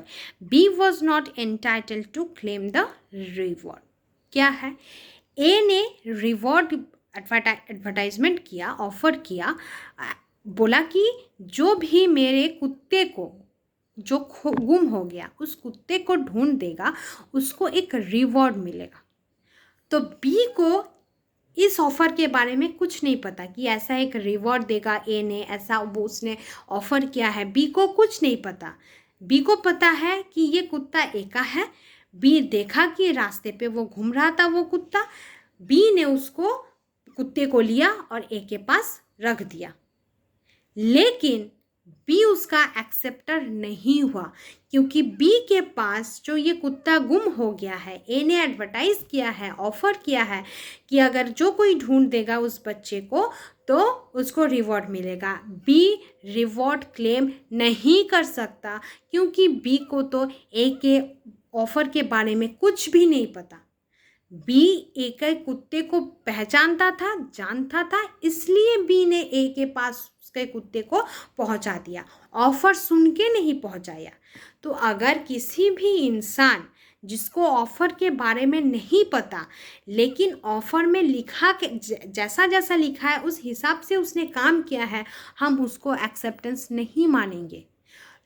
B was not entitled to claim the reward. क्या है? A ने reward advertisement किया, offer किया, बोला कि जो भी मेरे कुत्ते को जो गुम हो गया उस कुत्ते को ढूंढ देगा उसको एक रिवॉर्ड मिलेगा. तो बी को इस ऑफ़र के बारे में कुछ नहीं पता कि ऐसा एक रिवॉर्ड देगा ए ने, ऐसा वो उसने ऑफ़र किया है. बी को कुछ नहीं पता. बी को पता है कि ये कुत्ता ए का है. बी देखा कि रास्ते पे वो घूम रहा था वो कुत्ता. बी ने उसको कुत्ते को लिया और ए के पास रख दिया, लेकिन बी उसका एक्सेप्टर नहीं हुआ क्योंकि बी के पास जो ये कुत्ता गुम हो गया है, ए ने एडवर्टाइज़ किया है, ऑफ़र किया है कि अगर जो कोई ढूंढ देगा उस बच्चे को तो उसको रिवॉर्ड मिलेगा. बी रिवॉर्ड क्लेम नहीं कर सकता क्योंकि बी को तो ए के ऑफ़र के बारे में कुछ भी नहीं पता. बी ए के कुत्ते को पहचानता था, जानता था, इसलिए बी ने ए के पास उसके कुत्ते को पहुंचा दिया, ऑफ़र सुन के नहीं पहुंचाया. तो अगर किसी भी इंसान जिसको ऑफ़र के बारे में नहीं पता लेकिन ऑफ़र में लिखा के जैसा जैसा लिखा है उस हिसाब से उसने काम किया है, हम उसको एक्सेप्टेंस नहीं मानेंगे.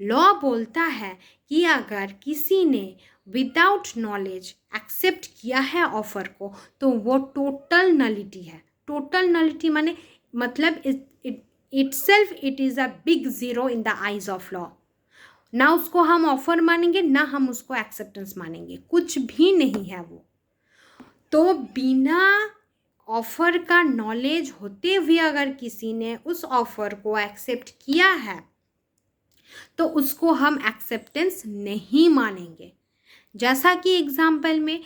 लॉ बोलता है कि अगर किसी ने विदाउट नॉलेज एक्सेप्ट किया है ऑफ़र को तो वो टोटल नलिटी है. टोटल नलिटी माने मतलब itself it is a big zero in the eyes of law. ना उसको हम ऑफ़र मानेंगे ना हम उसको एक्सेप्टेंस मानेंगे, कुछ भी नहीं है वो. तो बिना ऑफ़र का नॉलेज होते हुए अगर किसी ने उस ऑफ़र को एक्सेप्ट किया है तो उसको हम एक्सेप्टेंस नहीं मानेंगे. जैसा कि एग्जाम्पल में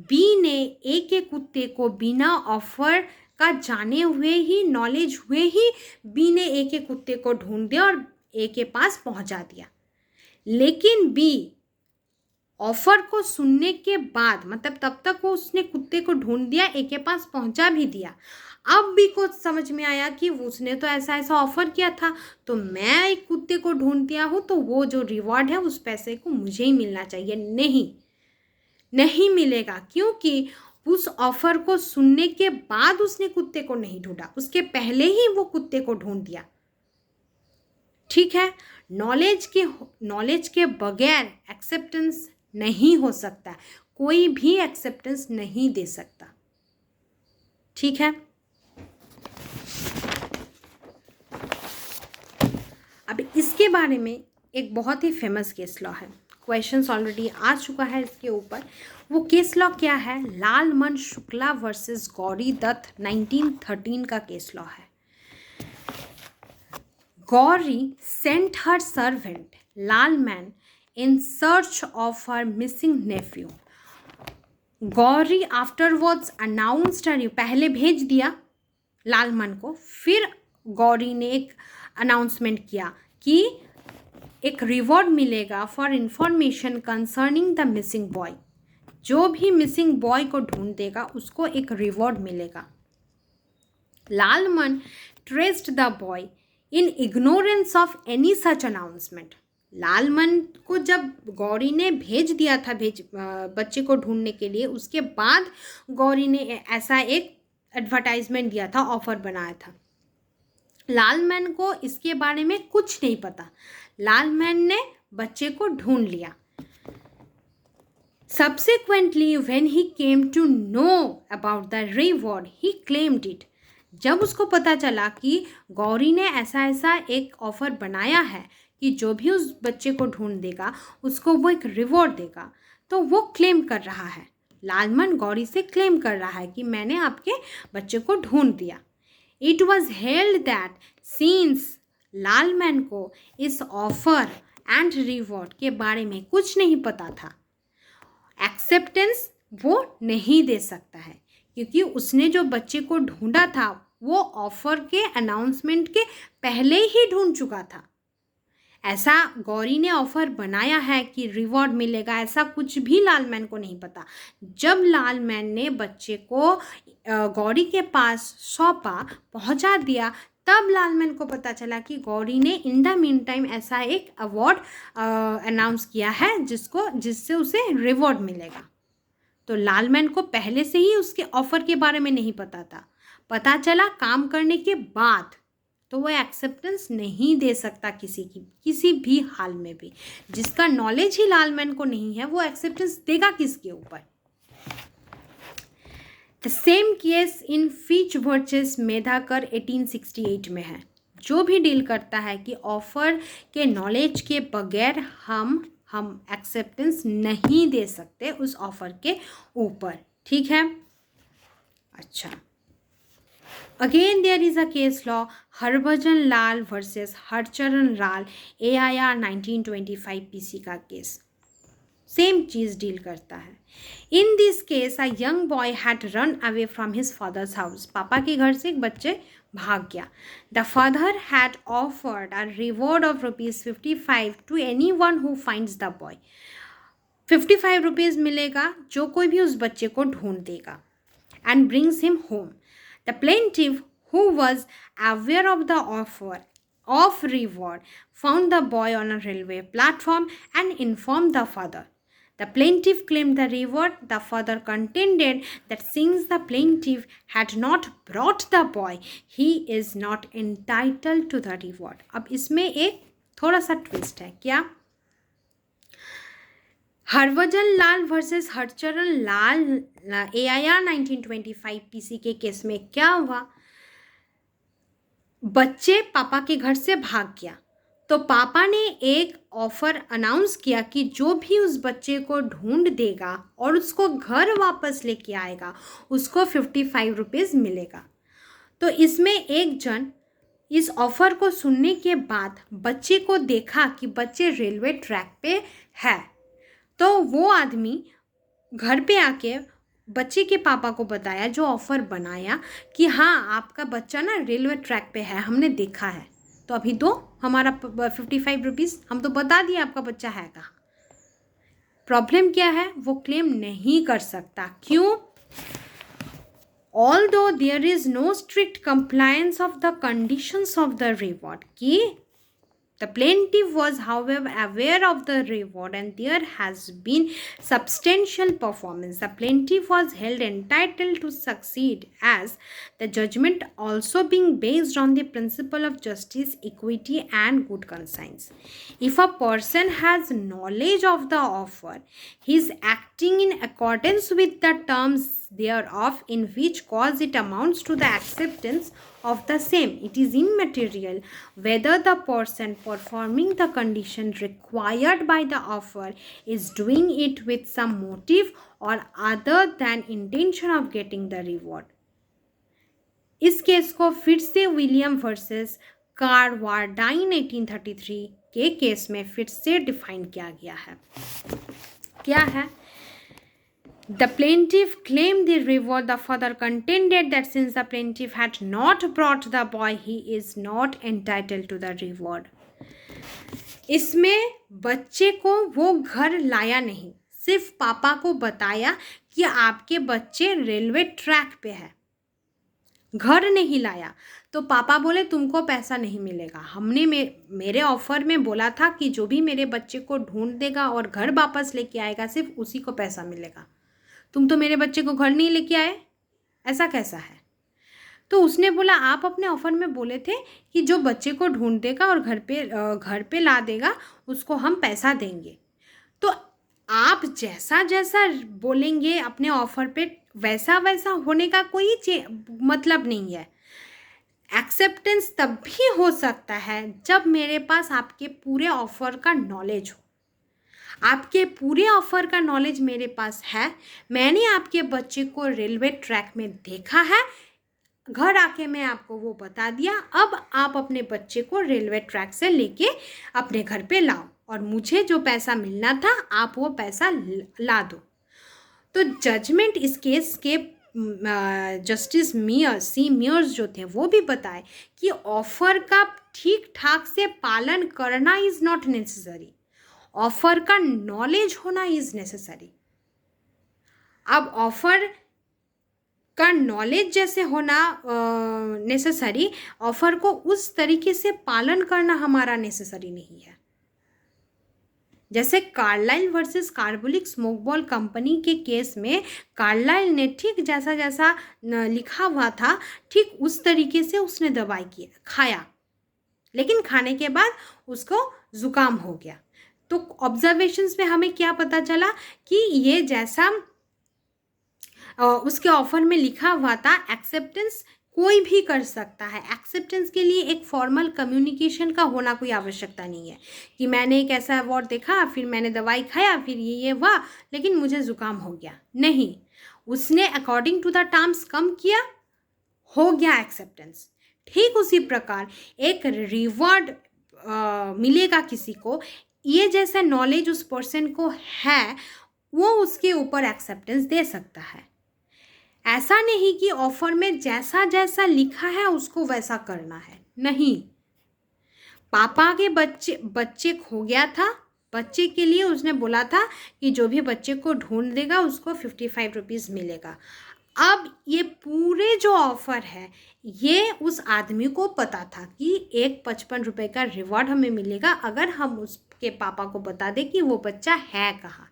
बी ने ए के कुत्ते को बिना ऑफ़र का जाने हुए ही, नॉलेज हुए ही बी ने ए के कुत्ते को ढूंढ दिया और ए के पास पहुंचा दिया. लेकिन बी ऑफ़र को सुनने के बाद, मतलब तब तक वो उसने कुत्ते को ढूंढ दिया, ए के पास पहुंचा भी दिया. अब बी को समझ में आया कि उसने तो ऐसा ऐसा ऑफ़र किया था तो मैं एक कुत्ते को ढूंढ दिया हूँ तो वो जो रिवॉर्ड है उस पैसे को मुझे ही मिलना चाहिए. नहीं मिलेगा क्योंकि उस ऑफ़र को सुनने के बाद उसने कुत्ते को नहीं ढूंढा, उसके पहले ही वो कुत्ते को ढूंढ दिया. ठीक है. नॉलेज के बगैर एक्सेप्टेंस नहीं हो सकता, कोई भी एक्सेप्टेंस नहीं दे सकता. ठीक है. अब इसके बारे में एक बहुत ही फेमस केस लॉ है, क्वेश्चंस ऑलरेडी आ चुका है इसके ऊपर। वो केस लॉ क्या है? लालमन शुक्ला वर्सेस गौरी दत्त 1913 का केस लॉ है। Gauri sent her servant Lalman in search of her missing nephew. Gauri afterwards announced her, पहले भेज दिया लालमन को, फिर गौरी ने एक अनाउंसमेंट किया कि एक रिवॉर्ड मिलेगा for information concerning the missing boy. जो भी मिसिंग बॉय को ढूंढ देगा उसको एक रिवॉर्ड मिलेगा। Lalman traced the boy in ignorance of any such announcement. Lalman को जब गौरी ने भेज दिया था बच्चे को ढूंढने के लिए, उसके बाद गौरी ने ऐसा एक एडवर्टाइजमेंट दिया था, ऑफर बनाया था। लालमैन को इसके बारे में कुछ नहीं पता। लालमैन ने बच्चे को ढूंढ लिया। Subsequently, when he came to know about the reward, he claimed it. जब उसको पता चला कि गौरी ने ऐसा एक ऑफर बनाया है कि जो भी उस बच्चे को ढूंढ देगा उसको वो एक रिवॉर्ड देगा, तो वो क्लेम कर रहा है। लालमन गौरी से क्लेम कर रहा है कि मैंने आपके बच्चे को ढूंढ दिया। It was held that since Lalman को इस ऑफर एंड रिवॉर्ड के बारे में कुछ नहीं पता था, एक्सेप्टेंस वो नहीं दे सकता है, क्योंकि उसने जो बच्चे को ढूंढा था वो ऑफर के अनाउंसमेंट के पहले ही ढूंढ चुका था। ऐसा गौरी ने ऑफर बनाया है कि रिवॉर्ड मिलेगा, ऐसा कुछ भी लालमैन को नहीं पता। जब लालमैन ने बच्चे को गौरी के पास सौंपा, पहुंचा दिया, तब लालमैन को पता चला कि गौरी ने इन द मीन टाइम ऐसा एक अवार्ड अनाउंस किया है जिससे उसे रिवॉर्ड मिलेगा। तो लालमैन को पहले से ही उसके ऑफर के बारे में नहीं पता था, पता चला काम करने के बाद, तो वो एक्सेप्टेंस नहीं दे सकता किसी भी हाल में भी। जिसका नॉलेज ही लालमैन को नहीं है वो एक्सेप्टेंस देगा किसके ऊपर? The same case in Fitch versus Snedaker 1868 में है, जो भी डील करता है कि ऑफर के नॉलेज के बगैर हम एक्सेप्टेंस नहीं दे सकते उस ऑफर के ऊपर। ठीक है, अच्छा। Again there is a case law Harbhajan Lal versus Harcharan Lal, AIR 1925 PC का केस सेम चीज़ डील करता है। In this case a young boy had run away from his father's house. पापा के घर से एक बच्चे भाग गया। The father had offered a reward of ₹55 to anyone who finds the boy. 55 rupees मिलेगा जो कोई भी उस बच्चे को ढूंढ देगा, and brings him home. The plaintiff, who was aware of the offer of reward, found the boy on a railway platform and informed the father. The plaintiff claimed the reward. The father contended that since the plaintiff had not brought the boy, he is not entitled to the reward. अब इसमें एक थोड़ा सा twist है। क्या? Harbhajan Lal versus Harcharan Lal AIR 1925 PC के case में क्या हुआ? बच्चे पापा के घर से भाग गया, तो पापा ने एक ऑफर अनाउंस किया कि जो भी उस बच्चे को ढूंढ देगा और उसको घर वापस लेके आएगा उसको 55 रुपीज़ मिलेगा। तो इसमें एक जन इस ऑफर को सुनने के बाद बच्चे को देखा कि बच्चे रेलवे ट्रैक पे है, तो वो आदमी घर पे आके बच्चे के पापा को बताया जो ऑफ़र बनाया कि हाँ आपका बच्चा ना रेलवे ट्रैक पे है, हमने देखा है, तो अभी दो हमारा 55 रुपीज़, हम तो बता दिए आपका बच्चा है कहाँ। प्रॉब्लम क्या है? वो क्लेम नहीं कर सकता। क्यों? Although there is no strict compliance of the conditions of the reward, कि the plaintiff was, however, aware of the reward and there has been substantial performance. The plaintiff was held entitled to succeed as the judgment also being based on the principle of justice, equity and good conscience. If a person has knowledge of the offer, he is acting in accordance with the terms thereof in which cause it amounts to the acceptance of the same. It is immaterial whether the person performing the condition required by the offer is doing it with some motive or other than intention of getting the reward. इस case को फिर से William versus कारवार्डाइन 1833 के case में फिर से define किया गया है. क्या है? The plaintiff claimed the reward. The father contended that since the plaintiff had not brought the boy, he is not entitled to the reward. इसमें बच्चे को वो घर लाया नहीं, सिर्फ पापा को बताया कि आपके बच्चे रेलवे ट्रैक पे है, घर नहीं लाया. तो पापा बोले तुमको पैसा नहीं मिलेगा. हमने मेरे ऑफर में बोला था कि जो भी मेरे बच्चे को ढूंढ देगा और घर वापस लेके आएगा सिर्फ उसी को पैसा मिलेगा. तुम तो मेरे बच्चे को घर नहीं लेके आए, ऐसा कैसा है? तो उसने बोला आप अपने ऑफर में बोले थे कि जो बच्चे को ढूंढ देगा और घर पे ला देगा उसको हम पैसा देंगे. तो आप जैसा जैसा बोलेंगे अपने ऑफर पे वैसा वैसा होने का कोई मतलब नहीं है. एक्सेप्टेंस तब भी हो सकता है जब मेरे पास आपके पूरे ऑफर का नॉलेज हो. आपके पूरे ऑफर का नॉलेज मेरे पास है. मैंने आपके बच्चे को रेलवे ट्रैक में देखा है, घर आके मैं आपको वो बता दिया. अब आप अपने बच्चे को रेलवे ट्रैक से लेके अपने घर पे लाओ और मुझे जो पैसा मिलना था आप वो पैसा ला दो. तो जजमेंट इस केस के जस्टिस मियर्स जो थे वो भी बताए कि ऑफर का ठीक ठाक से पालन करना इज़ नॉट नेसेसरी, ऑफर का नॉलेज होना इज नेसेसरी. अब ऑफर का नॉलेज जैसे होना नेसेसरी, ऑफर को उस तरीके से पालन करना हमारा नेसेसरी नहीं है. जैसे Carlill versus Carbolic Smoke Ball Company के केस में कार्लाइल ने ठीक जैसा जैसा लिखा हुआ था ठीक उस तरीके से उसने दवाई खाया, लेकिन खाने के बाद उसको जुकाम हो गया. तो ऑब्जर्वेशंस में हमें क्या पता चला कि ये जैसा उसके ऑफर में लिखा हुआ था एक्सेप्टेंस कोई भी कर सकता है. एक्सेप्टेंस के लिए एक फॉर्मल कम्युनिकेशन का होना कोई आवश्यकता नहीं है कि मैंने एक ऐसा अवार्ड देखा, फिर मैंने दवाई खाया, फिर ये हुआ, लेकिन मुझे ज़ुकाम हो गया. नहीं, उसने अकॉर्डिंग टू द टर्म्स कम किया, हो गया एक्सेप्टेंस. ठीक उसी प्रकार एक रिवॉर्ड मिलेगा किसी को, ये जैसा नॉलेज उस पर्सन को है वो उसके ऊपर एक्सेप्टेंस दे सकता है. ऐसा नहीं कि ऑफर में जैसा जैसा लिखा है उसको वैसा करना है. नहीं, पापा के बच्चे खो गया था, बच्चे के लिए उसने बोला था कि जो भी बच्चे को ढूंढ देगा उसको 55 रुपीज़ मिलेगा. अब ये पूरे जो ऑफ़र है ये उस आदमी को पता था कि एक 55 रुपये का रिवॉर्ड हमें मिलेगा अगर हम उसके पापा को बता दें कि वो बच्चा है कहाँ.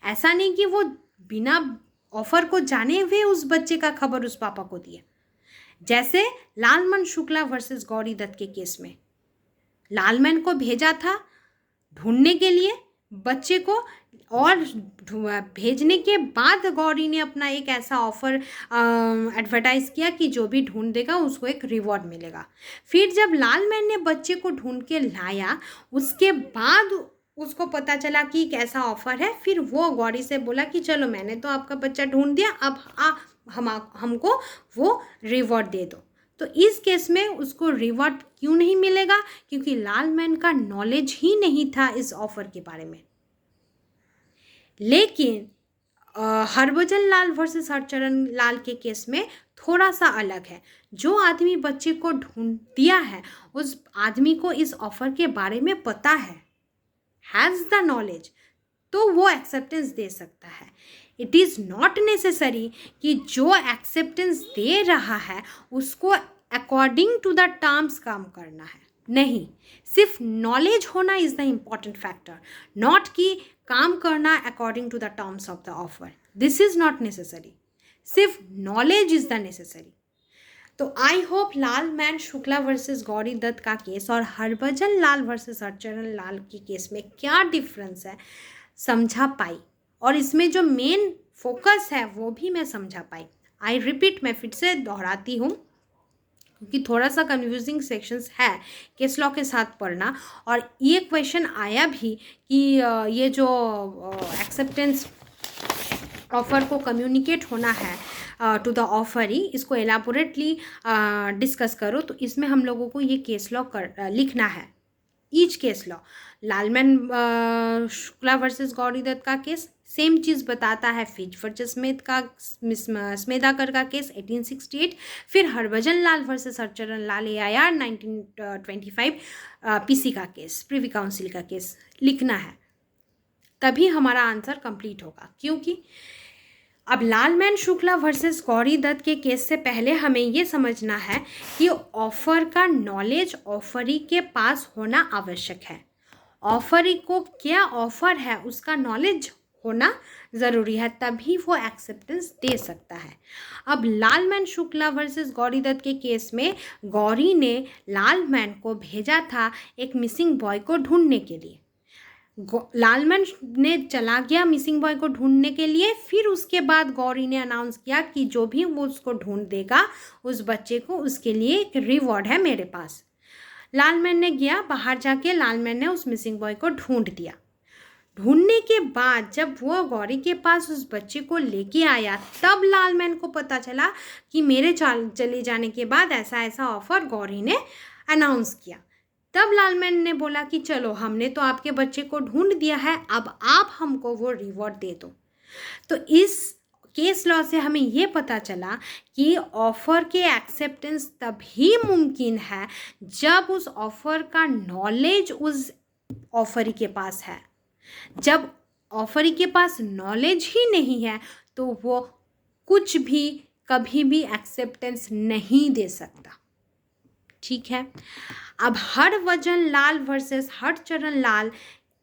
ऐसा नहीं कि वो बिना ऑफ़र को जाने हुए उस बच्चे का खबर उस पापा को दिया. जैसे लालमन शुक्ला वर्सेस गौरी दत्त के केस में लालमन को भेजा था ढूंढने के लिए बच्चे को, और भेजने के बाद गौरी ने अपना एक ऐसा ऑफ़र एडवर्टाइज़ किया कि जो भी ढूंढ देगा उसको एक रिवॉर्ड मिलेगा. फिर जब लालमैन ने बच्चे को ढूंढ के लाया उसके बाद उसको पता चला कि एक ऐसा ऑफ़र है, फिर वो गौरी से बोला कि चलो मैंने तो आपका बच्चा ढूंढ दिया, अब हमको वो रिवॉर्ड दे दो. तो इस केस में उसको रिवॉर्ड क्यों नहीं मिलेगा? क्योंकि लालमैन का नॉलेज ही नहीं था इस ऑफ़र के बारे में. लेकिन हरभजन लाल वर्सेस हरचरण लाल के केस में थोड़ा सा अलग है. जो आदमी बच्चे को ढूंढ दिया है उस आदमी को इस ऑफ़र के बारे में पता है, हैज़ द नॉलेज, तो वो एक्सेप्टेंस दे सकता है. इट इज़ नॉट नेसेसरी कि जो एक्सेप्टेंस दे रहा है उसको अकॉर्डिंग टू द टर्म्स काम करना है. नहीं, सिर्फ नॉलेज होना is the important factor, not कि काम करना according to the terms of the offer. This is not necessary, सिर्फ नॉलेज इज़ द नेसेसरी. तो I hope Lalman Shukla versus Gauri Dutt का केस और हरभजन लाल वर्सेस हरचरण लाल के केस में क्या डिफरेंस है समझा पाई, और इसमें जो मेन फोकस है वो भी मैं समझा पाई। आई रिपीट, मैं फिर से दोहराती हूँ क्योंकि थोड़ा सा कंफ्यूजिंग सेक्शंस है केस लॉ के साथ पढ़ना। और ये क्वेश्चन आया भी कि ये जो एक्सेप्टेंस ऑफ़र को कम्युनिकेट होना है टू द ऑफरी, इसको एलाबोरेटली डिस्कस करो। तो इसमें हम लोगों को ये केस लॉ लिखना है। Each case law, Lalman Shukla versus Gauri Dutt का केस सेम चीज़ बताता है। फिज वर्सेस स्मेदाकर का केस 1868, फिर Harbhajan Lal versus Harcharan Lal AIR 1925, PC का केस, प्रिवी काउंसिल का केस लिखना है, तभी हमारा आंसर कंप्लीट होगा। क्योंकि अब लालमैन शुक्ला वर्सेस गौरी दत्त के केस से पहले हमें ये समझना है कि ऑफर का नॉलेज ऑफरी के पास होना आवश्यक है। ऑफरी को क्या ऑफर है उसका नॉलेज होना ज़रूरी है, तभी वो एक्सेप्टेंस दे सकता है। अब लालमैन शुक्ला वर्सेस गौरी दत्त के केस में गौरी ने लालमैन को भेजा था एक मिसिंग बॉय को ढूंढने के लिए। लालमैन ने चला गया मिसिंग बॉय को ढूंढने के लिए। फिर उसके बाद गौरी ने अनाउंस किया कि जो भी वो उसको ढूंढ देगा उस बच्चे को, उसके लिए एक रिवॉर्ड है मेरे पास। लालमैन ने गया, बाहर जाके लालमैन ने उस मिसिंग बॉय को ढूंढ दिया। ढूंढने के बाद जब वो गौरी के पास उस बच्चे को लेके आया, तब लालमैन को पता चला कि मेरे चले जाने के बाद ऐसा ऐसा ऑफर गौरी ने अनाउंस किया। तब लालमैन ने बोला कि चलो, हमने तो आपके बच्चे को ढूंढ दिया है, अब आप हमको वो रिवॉर्ड दे दो। तो इस केस लॉ से हमें ये पता चला कि ऑफ़र के एक्सेप्टेंस तभी मुमकिन है जब उस ऑफ़र का नॉलेज उस ऑफरी के पास है। जब ऑफरी के पास नॉलेज ही नहीं है तो वो कुछ भी कभी भी एक्सेप्टेंस नहीं दे सकता। ठीक है। अब Harbhajan Lal versus Harcharan Lal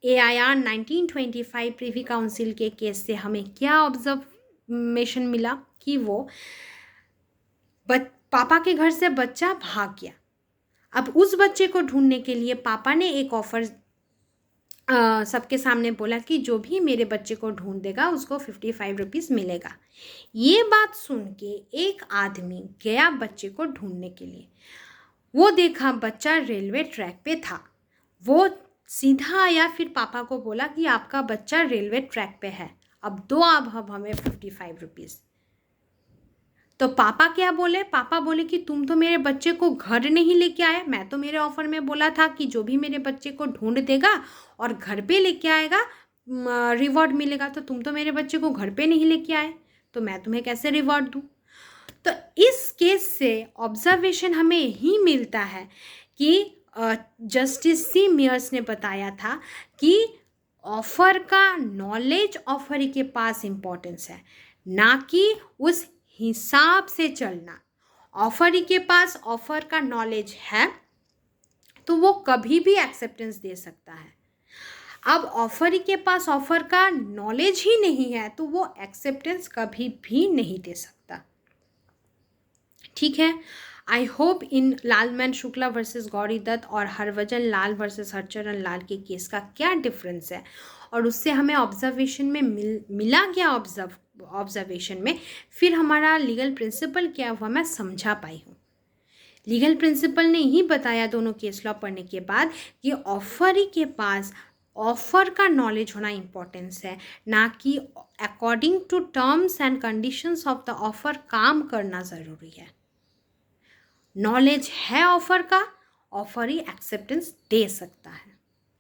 AIR 1925 privy council के केस से हमें क्या ऑब्जर्वेशन मिला कि वो पापा के घर से बच्चा भाग गया। अब उस बच्चे को ढूंढने के लिए पापा ने एक ऑफर सबके सामने बोला कि जो भी मेरे बच्चे को ढूंढ देगा उसको 55 रुपीज़ मिलेगा। ये बात सुन के एक आदमी गया बच्चे को ढूंढने के लिए। वो देखा बच्चा रेलवे ट्रैक पे था। वो सीधा आया, फिर पापा को बोला कि आपका बच्चा रेलवे ट्रैक पे है, अब दो आप हमें 55 रुपीज़। तो पापा क्या बोले? पापा बोले कि तुम तो मेरे बच्चे को घर नहीं लेके आए। मैं तो मेरे ऑफर में बोला था कि जो भी मेरे बच्चे को ढूंढ देगा और घर पे लेके आएगा रिवॉर्ड मिलेगा, तो तुम तो मेरे बच्चे को घर पे नहीं लेके आए, तो मैं तुम्हें कैसे रिवॉर्ड दूँ? तो इस केस से ऑब्जर्वेशन हमें यही मिलता है कि जस्टिस C. मियर्स ने बताया था कि ऑफ़र का नॉलेज ऑफरी के पास इम्पोर्टेंस है, ना कि उस हिसाब से चलना। ऑफरी के पास ऑफ़र का नॉलेज है तो वो कभी भी एक्सेप्टेंस दे सकता है। अब ऑफरी के पास ऑफ़र का नॉलेज ही नहीं है तो वो एक्सेप्टेंस कभी भी नहीं दे सकता। ठीक है। I hope in Lalman Shukla versus Gauri Dutt और हरभजन लाल वर्सेस हरचरण लाल के केस का क्या डिफरेंस है और उससे हमें ऑब्जर्वेशन में मिला क्या ऑब्जर्वेशन में, फिर हमारा लीगल प्रिंसिपल क्या हुआ, मैं समझा पाई हूँ। लीगल प्रिंसिपल ने ही बताया दोनों केस लॉ पढ़ने के बाद कि ऑफरी के पास ऑफ़र का नॉलेज होना इम्पोर्टेंस है, ना कि according to terms and conditions of the offer काम करना ज़रूरी है। नॉलेज है ऑफ़र का, ऑफ़र ही एक्सेप्टेंस दे सकता है।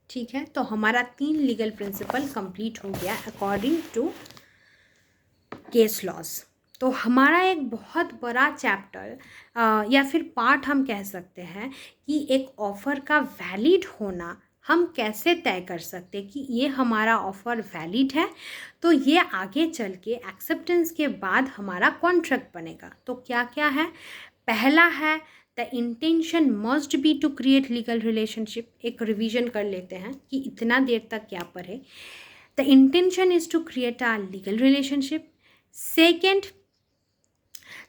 ठीक है। तो हमारा 3 लीगल प्रिंसिपल कंप्लीट हो गया अकॉर्डिंग टू केस लॉज। तो हमारा एक बहुत बड़ा चैप्टर या फिर पार्ट हम कह सकते हैं कि एक ऑफ़र का वैलिड होना हम कैसे तय कर सकते कि ये हमारा ऑफ़र वैलिड है, तो ये आगे चल के एक्सेप्टेंस के बाद हमारा कॉन्ट्रैक्ट बनेगा। तो क्या क्या है? पहला है the intention must be to create legal relationship. एक रिवीजन कर लेते हैं कि इतना देर तक क्या पढ़े। The intention is to create a legal relationship. Second,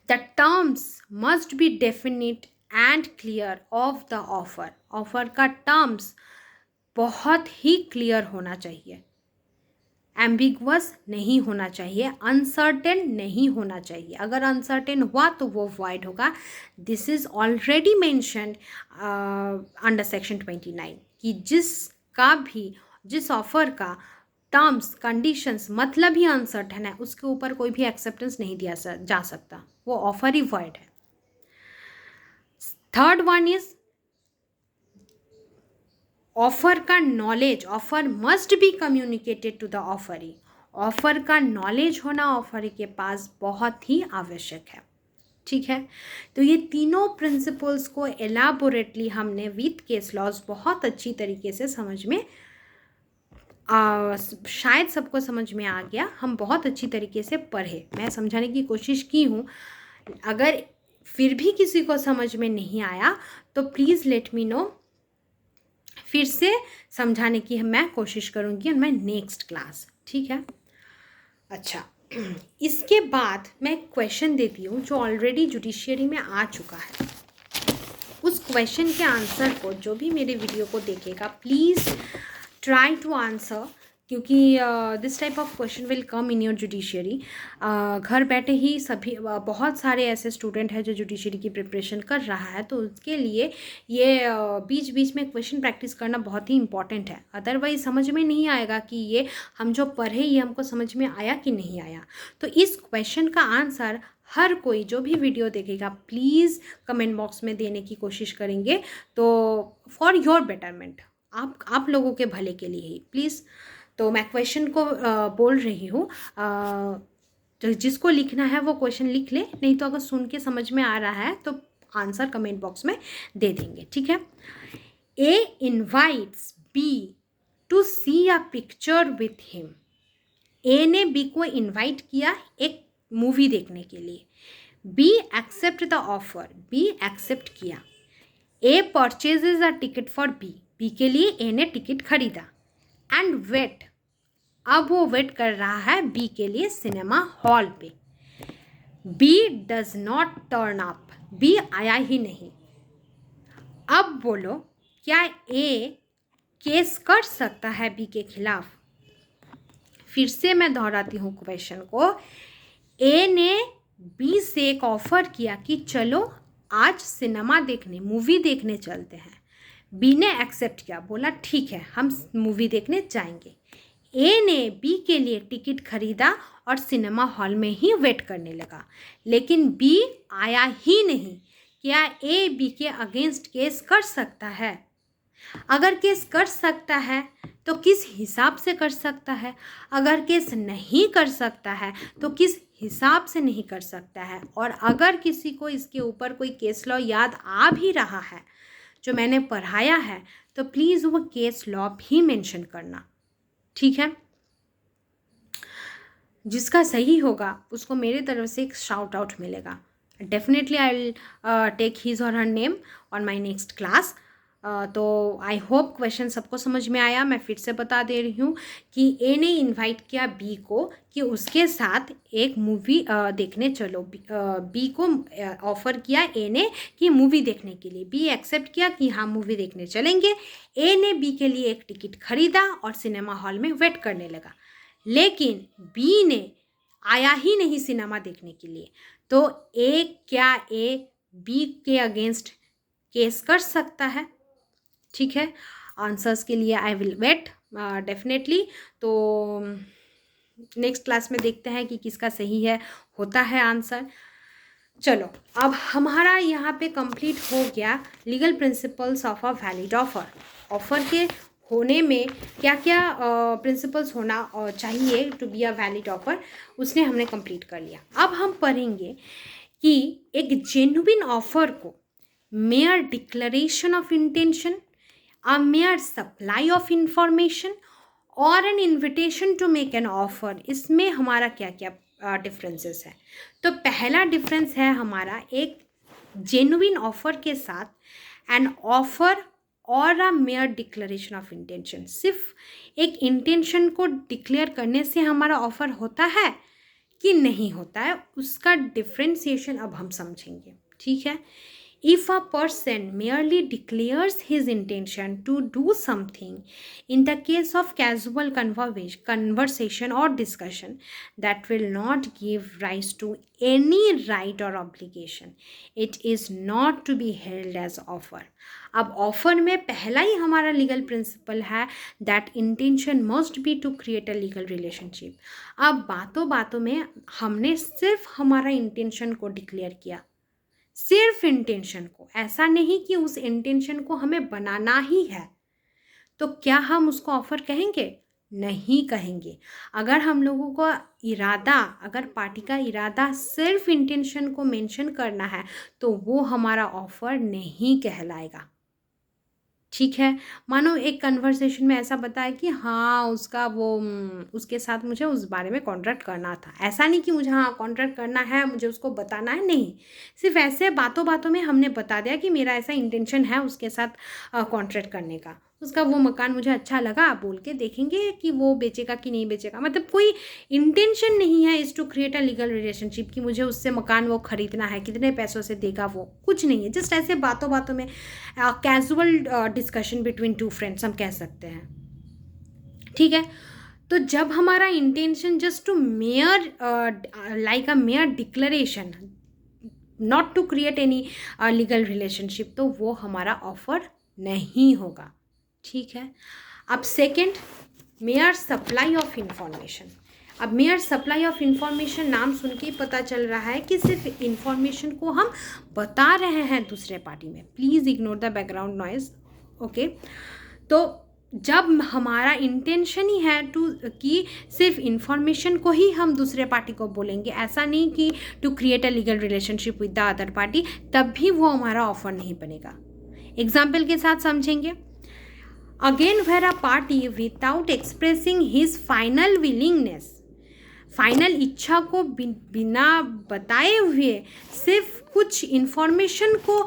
the terms must be definite and clear of the offer. Offer का टर्म्स बहुत ही क्लियर होना चाहिए एम्बिगुअस नहीं होना चाहिए, अनसर्टेन नहीं होना चाहिए। अगर अनसर्टेन हुआ तो वो वॉइड होगा। This is already mentioned under section 29 कि जिस ऑफर का टर्म्स कंडीशंस मतलब ही अनसर्टेन है, उसके ऊपर कोई भी एक्सेप्टेंस नहीं दिया जा सकता, वो ऑफर ही वॉइड है। थर्ड वन इज ऑफर का knowledge, offer must be communicated to the offeree. Offer का नॉलेज होना ऑफर के पास बहुत ही आवश्यक है, ठीक है। तो ये तीनों प्रिंसिपल्स को एलाबोरेटली हमने विद केस लॉज बहुत अच्छी तरीके से समझ में शायद सबको समझ में आ गया। हम बहुत अच्छी तरीके से पढ़े, मैं समझाने की कोशिश की हूँ। अगर फिर भी किसी को समझ में नहीं आया तो प्लीज़ लेट मी नो, फिर से समझाने की मैं कोशिश करूँगी इन माय नेक्स्ट क्लास, ठीक है। अच्छा, इसके बाद मैं क्वेश्चन देती हूँ जो ऑलरेडी जुडिशियरी में आ चुका है। उस क्वेश्चन के आंसर को जो भी मेरे वीडियो को देखेगा प्लीज़ ट्राई टू आंसर, क्योंकि this type of question will come in your judiciary. घर बैठे ही सभी बहुत सारे ऐसे स्टूडेंट हैं जो जुडिशियरी की प्रिपरेशन कर रहा है, तो उसके लिए ये बीच बीच में क्वेश्चन प्रैक्टिस करना बहुत ही इंपॉर्टेंट है। अदरवाइज समझ में नहीं आएगा कि ये हम जो पढ़े ये हमको समझ में आया कि नहीं आया। तो इस क्वेश्चन का आंसर हर कोई जो भी वीडियो देखेगा प्लीज़ कमेंट बॉक्स में देने की कोशिश करेंगे, तो फॉर योर बेटरमेंट, आप लोगों के भले के लिए ही प्लीज़। तो मैं क्वेश्चन को बोल रही हूँ, तो जिसको लिखना है वो क्वेश्चन लिख ले, नहीं तो अगर सुन के समझ में आ रहा है तो आंसर कमेंट बॉक्स में दे देंगे, ठीक है। A invites B to see a picture with him. A ने बी को इनवाइट किया एक मूवी देखने के लिए। B accept the offer, B accept किया। A purchases a ticket for B, B के लिए ए ने टिकट खरीदा। एंड वेट, अब वो वेट कर रहा है बी के लिए सिनेमा हॉल पे। B does not turn up, B आया ही नहीं। अब बोलो, क्या ए केस कर सकता है बी के खिलाफ? फिर से मैं दोहराती हूँ क्वेश्चन को। ए ने बी से एक ऑफर किया कि चलो आज सिनेमा देखने, मूवी देखने चलते हैं। बी ने एक्सेप्ट किया, बोला ठीक है हम मूवी देखने जाएंगे। ए ने बी के लिए टिकट खरीदा और सिनेमा हॉल में ही वेट करने लगा, लेकिन बी आया ही नहीं। क्या ए बी के अगेंस्ट केस कर सकता है? अगर केस कर सकता है तो किस हिसाब से कर सकता है? अगर केस नहीं कर सकता है तो किस हिसाब से नहीं कर सकता है? और अगर किसी को इसके ऊपर कोई केस लॉ याद आ भी रहा है जो मैंने पढ़ाया है, तो प्लीज़ वो केस लॉ भी मेंशन करना, ठीक है। जिसका सही होगा उसको मेरे तरफ से एक शाउट आउट मिलेगा। Definitely I will take his और her name on my next class. तो आई होप क्वेश्चन सबको समझ में आया। मैं फिर से बता दे रही हूँ कि ए ने इनवाइट किया बी को कि उसके साथ एक मूवी देखने चलो। बी को ऑफ़र किया ए ने कि मूवी देखने के लिए। बी एक्सेप्ट किया कि हाँ मूवी देखने चलेंगे। ए ने बी के लिए एक टिकट खरीदा और सिनेमा हॉल में वेट करने लगा, लेकिन बी ने आया ही नहीं सिनेमा देखने के लिए। तो क्या ए बी के अगेंस्ट केस कर सकता है? ठीक है, आंसर्स के लिए आई विल वेट डेफिनेटली। तो नेक्स्ट क्लास में देखते हैं कि किसका सही है होता है आंसर। चलो, अब हमारा यहाँ पे कंप्लीट हो गया legal principles of a valid offer. Offer के होने में क्या क्या प्रिंसिपल्स होना चाहिए to be a valid offer, उसने हमने कंप्लीट कर लिया। अब हम पढ़ेंगे कि एक जेन्युइन ऑफर को mayor declaration of intention, a mere supply of information और an invitation to make an offer, इसमें हमारा क्या क्या डिफरेंसेस है। तो पहला डिफरेंस है हमारा एक जेन्युइन ऑफर के साथ एन ऑफर और अ मेयर डिक्लेरेशन ऑफ इंटेंशन। सिर्फ एक इंटेंशन को डिक्लेयर करने से हमारा ऑफर होता है कि नहीं होता है, उसका डिफ्रेंसिएशन अब हम समझेंगे, ठीक है। If a person merely declares his intention to do something in the case of casual conversation or discussion, that will not give rise to any right or obligation. It is not to be held as offer. अब offer में पहला ही हमारा legal principle है that intention must be to create a legal relationship. अब बातों बातों में हमने सिर्फ हमारा इंटेंशन को डिक्लेयर किया, सिर्फ इंटेंशन को, ऐसा नहीं कि उस इंटेंशन को हमें बनाना ही है. तो क्या हम उसको ऑफर कहेंगे? नहीं कहेंगे. अगर हम लोगों को इरादा, अगर पार्टी का इरादा सिर्फ इंटेंशन को मेंशन करना है तो वो हमारा ऑफर नहीं कहलाएगा. ठीक है. मानो एक कन्वर्सेशन में ऐसा बताया कि हाँ उसका वो उसके साथ मुझे उस बारे में कॉन्ट्रैक्ट करना था. ऐसा नहीं कि मुझे हाँ कॉन्ट्रैक्ट करना है, मुझे उसको बताना है, नहीं. सिर्फ ऐसे बातों बातों में हमने बता दिया कि मेरा ऐसा इंटेंशन है उसके साथ कॉन्ट्रैक्ट करने का. उसका वो मकान मुझे अच्छा लगा, बोल के देखेंगे कि वो बेचेगा कि नहीं बेचेगा. मतलब कोई इंटेंशन नहीं है is to create a legal relationship कि मुझे उससे मकान वो ख़रीदना है, कितने पैसों से देगा, वो कुछ नहीं है. जस्ट ऐसे बातों बातों में casual discussion between two friends हम कह सकते हैं. ठीक है. तो जब हमारा intention just to mere like a mere declaration, not to create any legal relationship, तो वो हमारा ऑफर नहीं होगा. ठीक है. अब second, mere supply of information. अब मेयर सप्लाई ऑफ इंफॉर्मेशन नाम सुन के ही पता चल रहा है कि सिर्फ इंफॉर्मेशन को हम बता रहे हैं दूसरे पार्टी में. Please ignore the background noise. Okay. तो जब हमारा इंटेंशन ही है कि सिर्फ इंफॉर्मेशन को ही हम दूसरे पार्टी को बोलेंगे, ऐसा नहीं कि to create a legal relationship with the other party, तब भी वो हमारा ऑफर नहीं बनेगा. एग्जाम्पल के साथ समझेंगे. Again, where a party without expressing his final willingness, final इच्छा को बिना बताए हुए सिर्फ कुछ इन्फॉर्मेशन को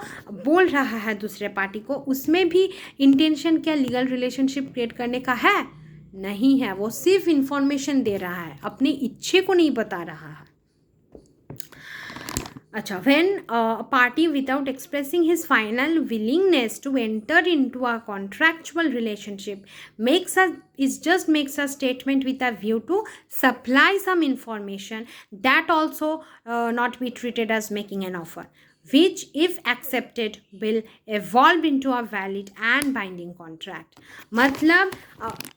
बोल रहा है दूसरे पार्टी को, उसमें भी इंटेंशन क्या लीगल रिलेशनशिप क्रिएट करने का है? नहीं है. वो सिर्फ इन्फॉर्मेशन दे रहा है, अपने इच्छे को नहीं बता रहा है. अच्छा, when a party without expressing his final willingness to enter into a contractual relationship makes a statement with a view to supply some information, that also not be treated as making an offer, which if accepted will evolve into a valid and binding contract. मतलब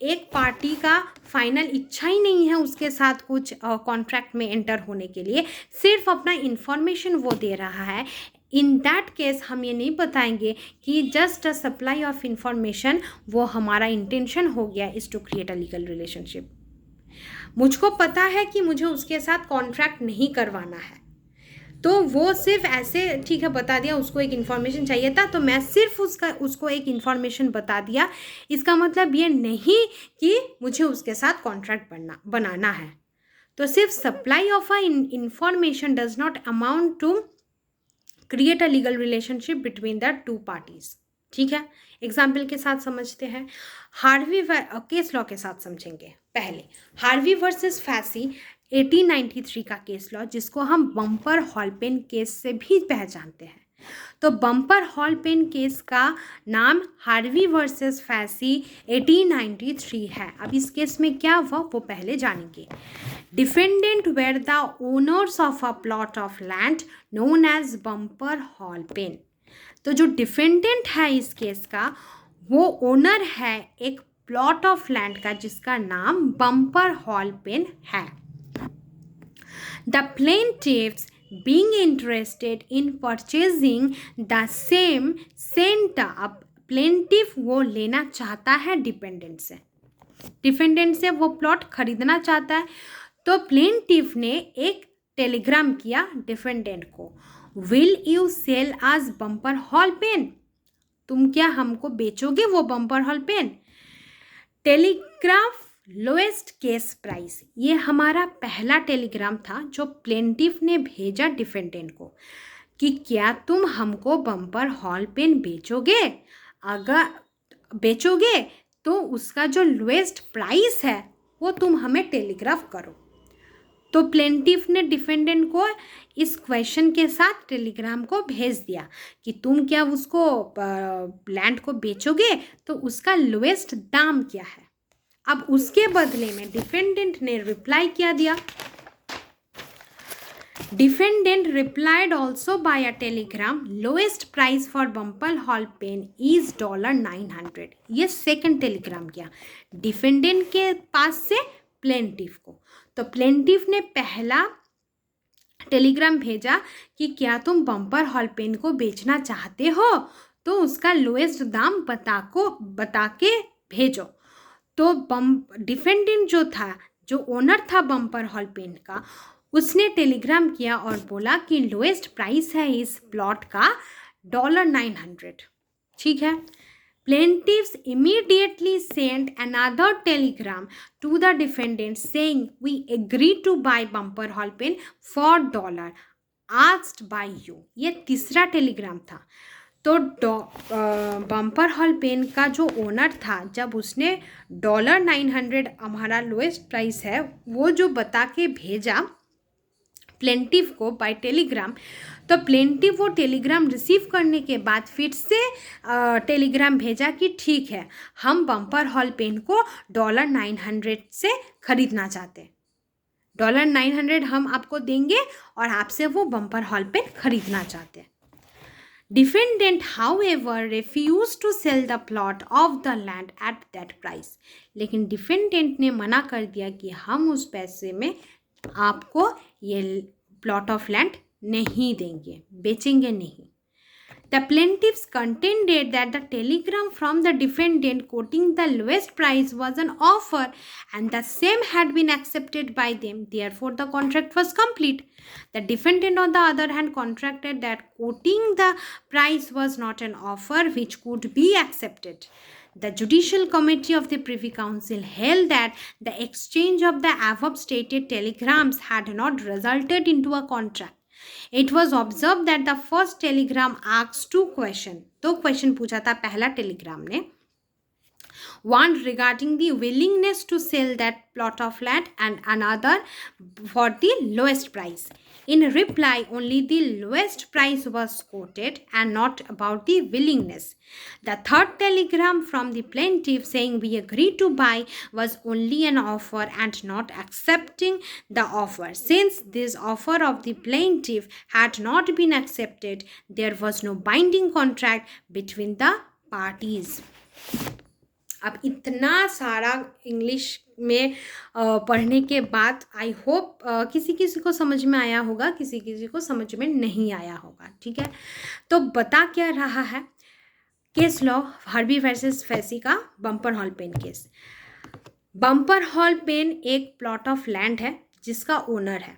एक party का final इच्छा ही नहीं है उसके साथ कुछ contract में एंटर होने के लिए, सिर्फ अपना इंफॉर्मेशन वो दे रहा है. इन दैट केस हम ये नहीं बताएंगे कि just a supply of information वो हमारा इंटेंशन हो गया is to create a legal relationship. मुझको पता है कि मुझे उसके साथ कॉन्ट्रैक्ट नहीं करवाना है, तो वो सिर्फ ऐसे ठीक है बता दिया, उसको एक इन्फॉर्मेशन चाहिए था तो मैं सिर्फ उसको एक इन्फॉर्मेशन बता दिया. इसका मतलब ये नहीं कि मुझे उसके साथ कॉन्ट्रैक्ट बनाना है. तो सिर्फ supply of a information does not amount to create a legal relationship between the two parties. ठीक है. एग्जाम्पल के साथ समझते हैं. हार्वी केस लॉ के साथ समझेंगे. पहले हार्वी वर्सेस फैसी 1893 का केस लॉ, जिसको हम बम्पर हॉलपेन केस से भी पहचानते हैं. तो बम्पर हॉलपेन केस का नाम हार्वी वर्सेस फैसी 1893 है. अब इस केस में क्या हुआ वो पहले जानेंगे. Defendant were the owners of a plot of land known as Bumper Hall Pen. तो जो डिफेंडेंट है इस केस का, वो ओनर है एक प्लॉट ऑफ लैंड का जिसका नाम बम्पर हॉलपेन है. The plaintiffs being interested in purchasing the same center. अब प्लेंटिफ वो लेना चाहता है डिफेंडेंट से वो प्लॉट खरीदना चाहता है. तो प्लेंटिफ ने एक टेलीग्राम किया डिफेंडेंट को, will you sell us Bumper Hall Pen. तुम क्या हमको बेचोगे वो Bumper Hall Pen. Telegraph lowest cash price, ये हमारा पहला टेलीग्राम था जो प्लेंटिफ ने भेजा डिफेंडेंट को कि क्या तुम हमको बम्पर हॉल पेन बेचोगे. अगर बेचोगे तो उसका जो लोएस्ट प्राइस है वो तुम हमें टेलीग्राफ करो. तो प्लेंटिफ ने डिफेंडेंट को इस क्वेश्चन के साथ टेलीग्राम को भेज दिया कि तुम क्या उसको लैंड को बेचोगे, तो उसका लोएस्ट दाम क्या है। अब उसके बदले में डिफेंडेंट ने रिप्लाई क्या दिया। Defendant replied also by a telegram, lowest price for bumper hall pen is $900। ये सेकंड टेलीग्राम किया डिफेंडेंट के पास से प्लेंटिफ को। तो प्लेंटिफ ने पहला टेलीग्राम भेजा कि क्या तुम बम्पर हॉल पेन को बेचना चाहते हो, तो उसका लोएस्ट दाम बता के भेजो। तो डिफेंडेंट जो था, जो ओनर था बम्पर हॉल पेन का, उसने टेलीग्राम किया और बोला कि लोएस्ट प्राइस है इस प्लॉट का $900। ठीक है। Plaintiffs immediately sent another telegram to the defendant saying we agree to buy Bumper Hall Pen for $, asked by you. ये तीसरा टेलीग्राम था। तो बम्पर हॉल पेन का जो ओनर था, जब उसने $900 हमारा लोएस्ट प्राइस है वो जो बता के भेजा प्लेंटिफ को बाय टेलीग्राम, तो प्लेंटिफ वो टेलीग्राम रिसीव करने के बाद फिर से टेलीग्राम भेजा कि ठीक है, हम बम्पर हॉल पेन को $900 से ख़रीदना चाहते, $900 हम आपको देंगे और आपसे वो बम्पर हॉल पेन ख़रीदना चाहते। Defendant, however, refused to sell the plot of the land at that price। लेकिन डिफेंडेंट ने मना कर दिया कि हम उस पैसे में आपको ये प्लॉट ऑफ लैंड नहीं देंगे, बेचेंगे नहीं। The plaintiffs contended that the telegram from the defendant quoting the lowest price was an offer and the same had been accepted by them. Therefore, the contract was complete. The defendant, on the other hand, contracted that quoting the price was not an offer which could be accepted. The Judicial Committee of the Privy Council held that the exchange of the above stated telegrams had not resulted into a contract. It was observed that the first telegram asked two questions। दो question पूछा था पहला Telegram ने। One regarding the willingness to sell that plot of land and another for the lowest price. In reply, only the lowest price was quoted and not about the willingness. The third telegram from the plaintiff saying we agree to buy was only an offer and not accepting the offer. Since this offer of the plaintiff had not been accepted, there was no binding contract between the parties। अब इतना सारा English में पढ़ने के बाद I hope किसी किसी को समझ में आया होगा, किसी किसी को समझ में नहीं आया होगा। ठीक है, तो बता क्या रहा है case law Harvey versus Facey का Bumper Hall Pen case. Bumper Hall Pen एक प्लॉट ऑफ लैंड है जिसका ओनर है,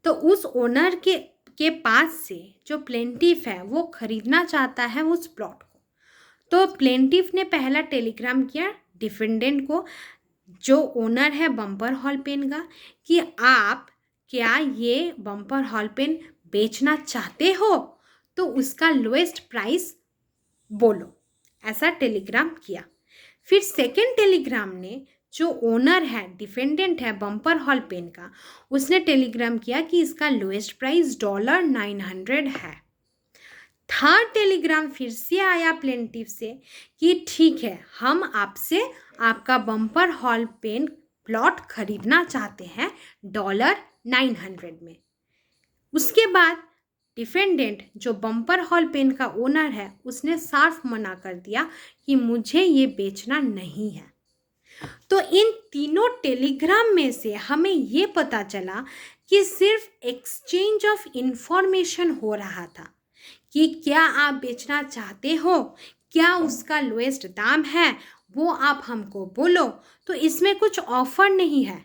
तो उस ओनर के पास से जो प्लेंटिफ है वो खरीदना चाहता है उस प्लॉट को। तो प्लेंटिफ ने पहला टेलीग्राम किया डिफेंडेंट को, जो ओनर है बम्पर हॉल पेन का, कि आप क्या ये बम्पर हॉल पेन बेचना चाहते हो, तो उसका लोएस्ट प्राइस बोलो, ऐसा टेलीग्राम किया। फिर सेकंड टेलीग्राम ने जो ओनर है, डिफेंडेंट है बम्पर हॉल पेन का, उसने टेलीग्राम किया कि इसका लोएस्ट प्राइस $900 है। थर्ड टेलीग्राम फिर से आया प्लेंटिफ से कि ठीक है, हम आपसे आपका बम्पर हॉल पेन प्लॉट खरीदना चाहते हैं $900 में। उसके बाद डिफेंडेंट जो बम्पर हॉल पेन का ओनर है उसने साफ मना कर दिया कि मुझे ये बेचना नहीं है। तो इन तीनों टेलीग्राम में से हमें ये पता चला कि सिर्फ एक्सचेंज ऑफ इंफॉर्मेशन हो रहा था कि क्या आप बेचना चाहते हो, क्या उसका लोएस्ट दाम है वो आप हमको बोलो। तो इसमें कुछ ऑफ़र नहीं है,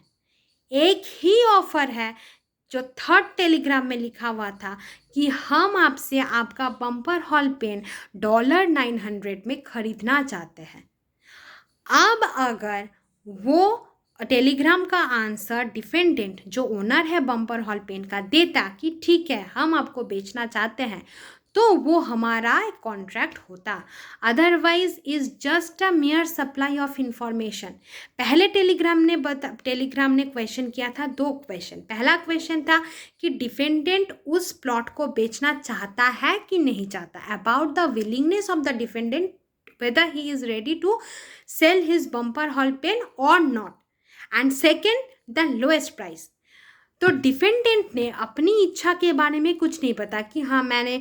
एक ही ऑफ़र है जो थर्ड टेलीग्राम में लिखा हुआ था कि हम आपसे आपका बम्पर हॉल पेन $900 में ख़रीदना चाहते हैं। अब अगर वो टेलीग्राम का आंसर डिफेंडेंट जो ओनर है बम्पर हॉल पेन का देता कि ठीक है हम आपको बेचना चाहते हैं, तो वो हमारा एक कॉन्ट्रैक्ट होता। Otherwise is just a mayor supply of information. पहले टेलीग्राम ने क्वेश्चन किया था, 2 क्वेश्चन। पहला क्वेश्चन था कि डिफेंडेंट उस प्लॉट को बेचना चाहता है कि नहीं चाहता, about the willingness of the defendant whether he is ready to sell his bumper hall pen or not, and second the lowest price। तो डिफेंडेंट ने अपनी इच्छा के बारे में कुछ नहीं पता कि हाँ मैं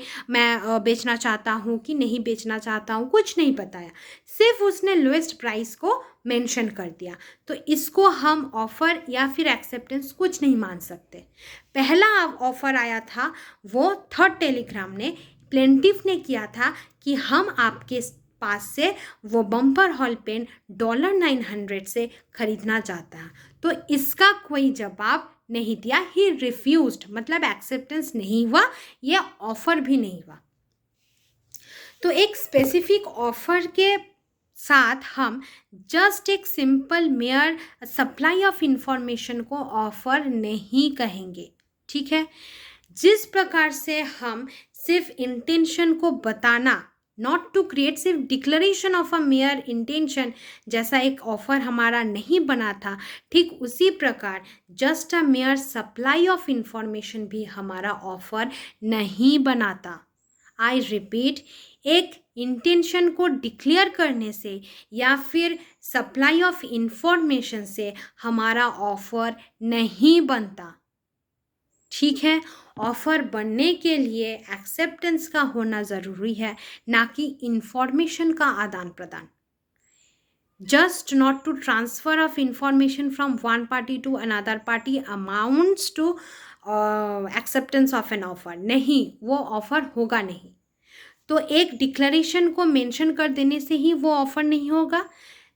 बेचना चाहता हूँ कि नहीं बेचना चाहता हूँ, कुछ नहीं बताया, सिर्फ उसने लोएस्ट प्राइस को मेंशन कर दिया। तो इसको हम ऑफ़र या फिर एक्सेप्टेंस कुछ नहीं मान सकते। पहला ऑफ़र आया था वो थर्ड टेलीग्राम ने, प्लेंटिफ ने किया था कि हम आपके पास से वो बम्पर हॉल पेन $900 से खरीदना चाहता है। तो इसका कोई जवाब नहीं दिया, ही रिफ्यूज्ड, मतलब एक्सेप्टेंस नहीं हुआ, ये ऑफ़र भी नहीं हुआ। तो एक स्पेसिफिक ऑफ़र के साथ हम जस्ट एक simple mayor supply of information को ऑफ़र नहीं कहेंगे, ठीक है। जिस प्रकार से हम सिर्फ इंटेंशन को बताना, नॉट टू क्रिएट सिर्फ declaration of a mayor intention, जैसा एक ऑफ़र हमारा नहीं बना था, ठीक उसी प्रकार just a mayor supply of information भी हमारा ऑफ़र नहीं बनाता। आई रिपीट, एक इंटेंशन को डिक्लेयर करने से या फिर सप्लाई ऑफ इंफॉर्मेशन से हमारा ऑफ़र नहीं बनता, ठीक है। ऑफ़र बनने के लिए एक्सेप्टेंस का होना ज़रूरी है, ना कि इंफॉर्मेशन का आदान प्रदान। Just not to transfer of information from one party to another party amounts to acceptance of an offer, नहीं, वो ऑफ़र होगा नहीं। तो एक डिक्लेरेशन को मेंशन कर देने से ही वो ऑफ़र नहीं होगा।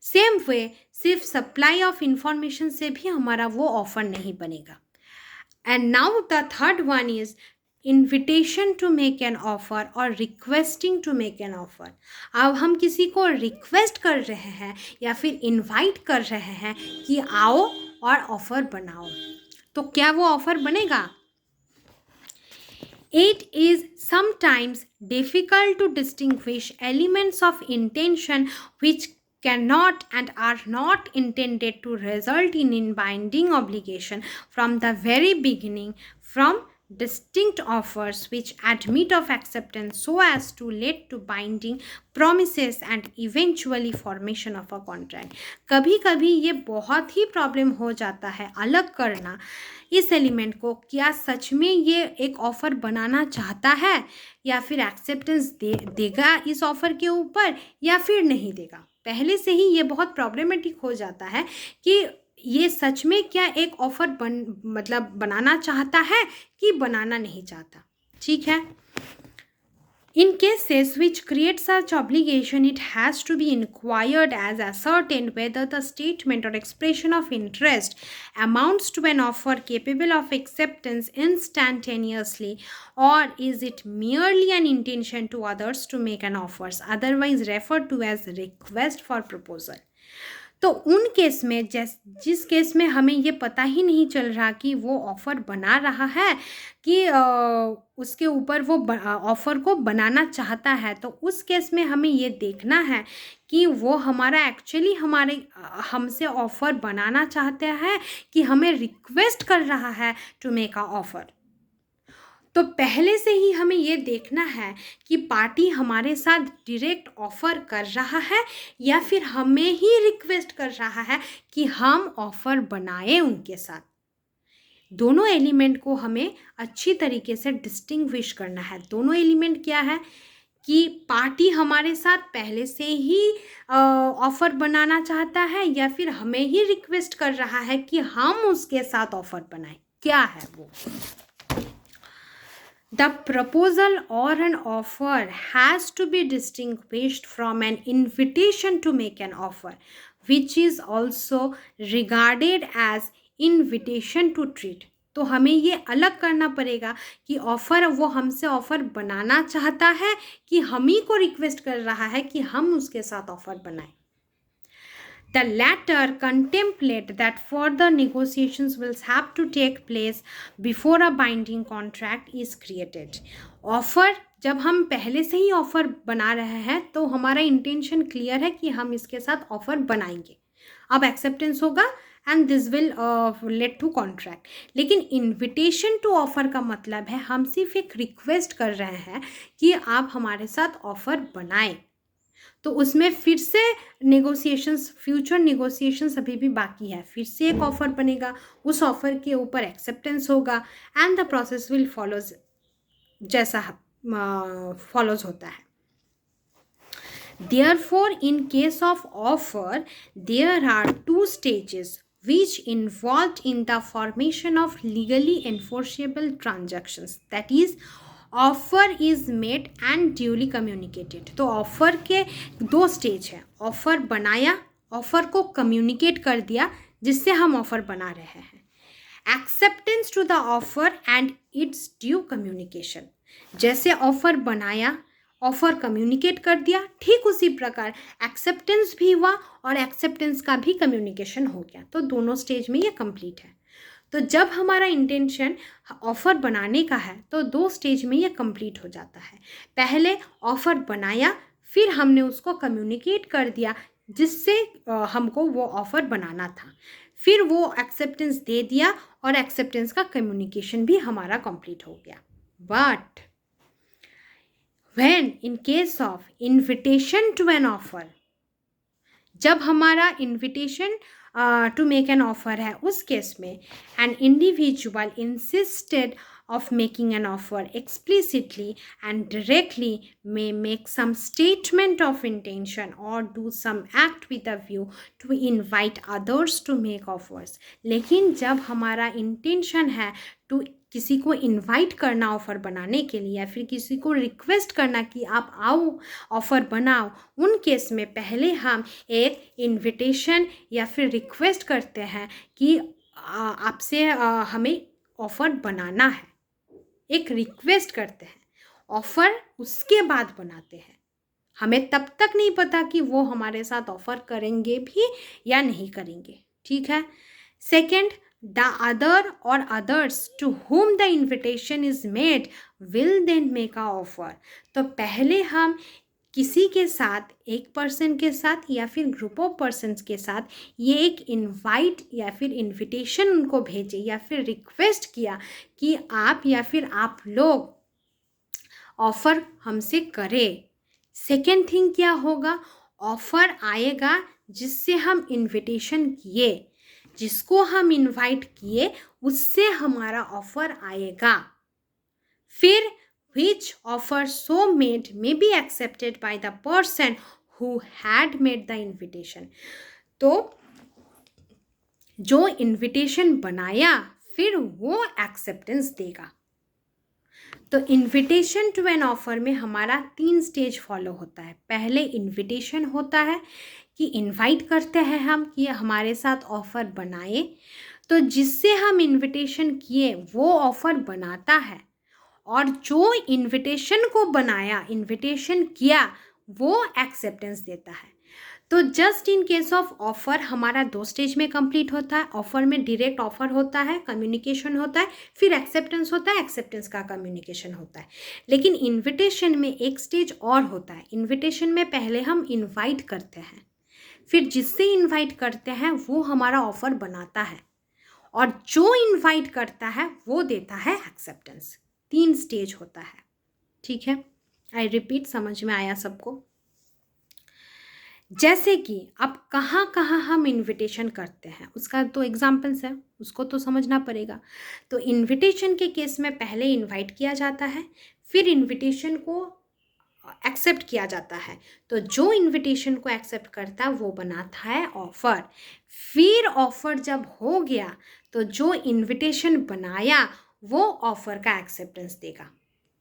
सेम वे सिर्फ सप्लाई ऑफ इंफॉर्मेशन से भी हमारा वो ऑफ़र नहीं बनेगा। And now the third one is invitation to make an offer or requesting to make an offer। अब हम किसी को रिक्वेस्ट कर रहे हैं या फिर इनवाइट कर रहे हैं कि आओ और ऑफ़र बनाओ, तो क्या वो ऑफ़र बनेगा? It is sometimes difficult to distinguish elements of intention which cannot and are not intended to result in binding obligation from the very beginning, from distinct offers which admit of acceptance so as to lead to binding promises and eventually formation of a contract। कभी कभी ये बहुत ही problem हो जाता है अलग करना इस एलिमेंट को, क्या सच में ये एक ऑफ़र बनाना चाहता है या फिर एक्सेप्टेंस देगा इस ऑफ़र के ऊपर या फिर नहीं देगा। पहले से ही ये बहुत प्रॉब्लमेटिक हो जाता है कि ये सच में क्या एक ऑफ़र बनाना चाहता है कि बनाना नहीं चाहता, ठीक है। In cases which create such obligation, it has to be inquired as ascertained whether the statement or expression of interest amounts to an offer capable of acceptance instantaneously, or is it merely an intention to others to make an offer, otherwise referred to as request for proposal। तो उन case में जिस case में हमें ये पता ही नहीं चल रहा कि वो ऑफ़र बना रहा है कि उसके ऊपर वो ऑफ़र को बनाना चाहता है, तो उस केस में हमें ये देखना है कि वो हमारा एक्चुअली हमसे ऑफ़र बनाना चाहता है कि हमें रिक्वेस्ट कर रहा है टू मेक अ ऑफ़र। तो पहले से ही हमें ये देखना है कि पार्टी हमारे साथ डायरेक्ट ऑफ़र कर रहा है या फिर हमें ही रिक्वेस्ट कर रहा है कि हम ऑफ़र बनाएं उनके साथ। दोनों एलिमेंट को हमें अच्छी तरीके से डिस्टिंग्विश करना है। दोनों एलिमेंट क्या है कि पार्टी हमारे साथ पहले से ही ऑफ़र बनाना चाहता है या फिर हमें ही रिक्वेस्ट कर रहा है कि हम उसके साथ ऑफ़र बनाएं, क्या है वो। The proposal or an offer has to be distinguished from an invitation to make an offer, which is also regarded as invitation to treat। तो हमें ये अलग करना पड़ेगा कि ऑफ़र वो हमसे ऑफ़र बनाना चाहता है कि हम ही को रिक्वेस्ट कर रहा है कि हम उसके साथ ऑफ़र बनाएं। The latter contemplate that further negotiations will have to take place before a binding contract is created। Offer जब हम पहले से ही ऑफ़र बना रहे हैं तो हमारा इंटेंशन क्लियर है कि हम इसके साथ ऑफ़र बनाएंगे, अब एक्सेप्टेंस होगा and this will lead to contract. लेकिन इनविटेशन टू ऑफ़र का मतलब है हम सिर्फ एक रिक्वेस्ट कर रहे हैं कि आप हमारे साथ ऑफ़र बनाएं, तो उसमें फिर से नेगोशिएशंस, फ्यूचर नेगोशिएशंस अभी भी बाकी है, फिर से एक ऑफ़र बनेगा, उस ऑफ़र के ऊपर एक्सेप्टेंस होगा and the process will follows जैसा फॉलोज होता है। Therefore, in case of offer, there are two stages which involved in the formation of legally enforceable transactions. That is, offer is made and duly communicated. तो offer के दो stage है, offer बनाया, offer को communicate कर दिया जिससे हम ऑफ़र बना रहे हैं, acceptance to the offer and its due communication. जैसे ऑफ़र बनाया, ऑफ़र कम्युनिकेट कर दिया, ठीक उसी प्रकार एक्सेप्टेंस भी हुआ और एक्सेप्टेंस का भी कम्युनिकेशन हो गया, तो दोनों स्टेज में ये कंप्लीट है। तो जब हमारा इंटेंशन ऑफ़र बनाने का है तो दो स्टेज में ये कंप्लीट हो जाता है। पहले ऑफ़र बनाया, फिर हमने उसको कम्युनिकेट कर दिया जिससे हमको वो ऑफ़र बनाना था, फिर वो एक्सेप्टेंस दे दिया और एक्सेप्टेंस का कम्युनिकेशन भी हमारा कंप्लीट हो गया। But when in case of invitation to an offer, जब हमारा invitation to make an offer है, उस केस में an individual insisted of making an offer explicitly and directly may make some statement of intention or do some act with a view to invite others to make offers। लेकिन जब हमारा intention है to किसी को invite करना offer बनाने के लिए या फिर किसी को रिक्वेस्ट करना कि आप आओ ऑफ़र बनाओ, उन केस में पहले हम एक इनविटेशन या फिर रिक्वेस्ट करते हैं कि आपसे हमें ऑफ़र बनाना है, एक रिक्वेस्ट करते हैं, ऑफ़र उसके बाद बनाते हैं। हमें तब तक नहीं पता कि वो हमारे साथ ऑफ़र करेंगे भी या नहीं करेंगे, ठीक है। Second, the other or others to whom the invitation is made will then make a offer। तो पहले हम किसी के साथ, एक पर्सन के साथ या फिर ग्रुप ऑफ पर्सन्स के साथ ये एक इनवाइट या फिर इनविटेशन उनको भेजे या फिर रिक्वेस्ट किया कि आप या फिर आप लोग ऑफ़र हमसे करें। सेकेंड थिंग क्या होगा, ऑफ़र आएगा जिससे हम इनविटेशन किए, जिसको हम इनवाइट किए उससे हमारा ऑफ़र आएगा। फिर which offer so made may be accepted by the person who had made the invitation। तो जो इनविटेशन बनाया फिर वो एक्सेप्टेंस देगा। तो इनविटेशन टू एन ऑफ़र में हमारा 3 स्टेज फॉलो होता है। पहले इनविटेशन होता है कि इनवाइट करते हैं हम कि हमारे साथ ऑफ़र बनाए, तो जिससे हम इनविटेशन किए वो ऑफ़र बनाता है और जो इनविटेशन को बनाया, इनविटेशन किया, वो एक्सेप्टेंस देता है। तो just in case of offer हमारा 2 स्टेज में कंप्लीट होता है। ऑफ़र में डायरेक्ट ऑफ़र होता है, कम्युनिकेशन होता है, फिर एक्सेप्टेंस होता है, एक्सेप्टेंस का कम्युनिकेशन होता है। लेकिन इनविटेशन में एक स्टेज और होता है। इनविटेशन में पहले हम इनवाइट करते हैं, फिर जिससे इनवाइट करते हैं वो हमारा ऑफ़र बनाता है और जो इनवाइट करता है वो देता है एक्सेप्टेंस। 3 स्टेज होता है, ठीक है। आई रिपीट, समझ में आया सबको? जैसे कि अब कहाँ कहाँ हम इनविटेशन करते हैं उसका तो एग्जाम्पल्स है, उसको तो समझना पड़ेगा। तो इनविटेशन के केस में पहले इनवाइट किया जाता है, फिर इनविटेशन को एक्सेप्ट किया जाता है। तो जो इनविटेशन को एक्सेप्ट करता है वो बनाता है ऑफ़र। फिर ऑफ़र जब हो गया तो जो इनविटेशन बनाया वो ऑफ़र का एक्सेप्टेंस देगा।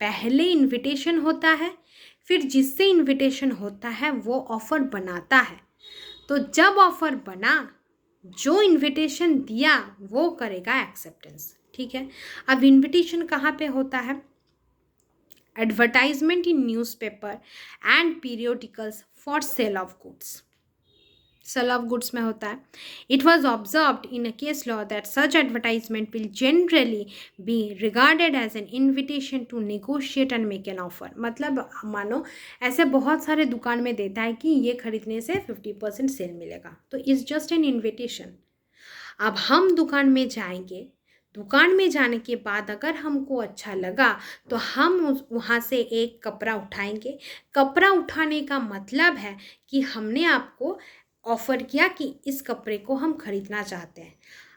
पहले इनविटेशन होता है, फिर जिससे इनविटेशन होता है वो ऑफ़र बनाता है। तो जब ऑफ़र बना, जो इनविटेशन दिया वो करेगा एक्सेप्टेंस, ठीक है। अब इनविटेशन कहाँ पे होता है? Advertisement in newspaper and periodicals for sale of goods. Sale of goods में होता है। It was observed in a case law that such advertisement will generally be regarded as an invitation to negotiate and make an offer. मतलब मानो ऐसे बहुत सारे दुकान में देता है कि ये खरीदने से 50% सेल मिलेगा, तो इट्स जस्ट एन इन्विटेशन। अब हम दुकान में जाएंगे, दुकान में जाने के बाद अगर हमको अच्छा लगा तो हम वहाँ से एक कपड़ा उठाएंगे। कपड़ा उठाने का मतलब है कि हमने आपको ऑफ़र किया कि इस कपड़े को हम खरीदना चाहते हैं।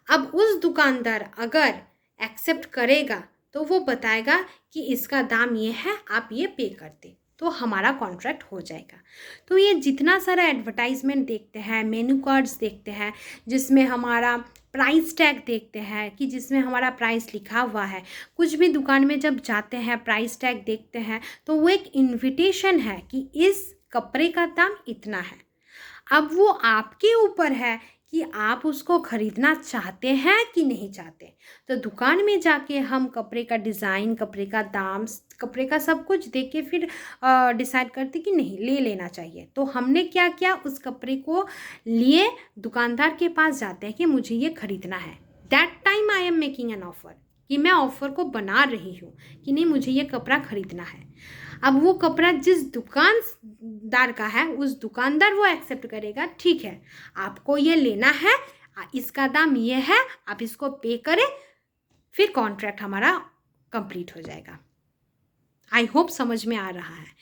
अब उस दुकानदार अगर एक्सेप्ट करेगा तो वो बताएगा कि इसका दाम ये है, आप ये पे कर दें, तो हमारा कॉन्ट्रैक्ट हो जाएगा। तो ये जितना सारा एडवर्टाइजमेंट देखते हैं, मेनू कार्ड्स देखते हैं जिसमें हमारा प्राइस टैग देखते हैं कि जिसमें हमारा प्राइस लिखा हुआ है, कुछ भी दुकान में जब जाते हैं प्राइस टैग देखते हैं तो वो एक इन्विटेशन है कि इस कपड़े का दाम इतना है। अब वो आपके ऊपर है कि आप उसको ख़रीदना चाहते हैं कि नहीं चाहते। तो दुकान में जाके हम कपड़े का डिज़ाइन, कपड़े का दाम, कपड़े का सब कुछ देख के फिर डिसाइड करते कि नहीं ले लेना चाहिए। तो हमने क्या किया, उस कपड़े को लिए दुकानदार के पास जाते हैं कि मुझे ये ख़रीदना है। That time I am making an offer, कि मैं ऑफ़र को बना रही हूँ कि नहीं मुझे ये कपड़ा ख़रीदना है। अब वो कपड़ा जिस दुकानदार का है उस दुकानदार वो एक्सेप्ट करेगा, ठीक है आपको ये लेना है, इसका दाम ये है, आप इसको पे करें, फिर कॉन्ट्रैक्ट हमारा कंप्लीट हो जाएगा। आई होप समझ में आ रहा है।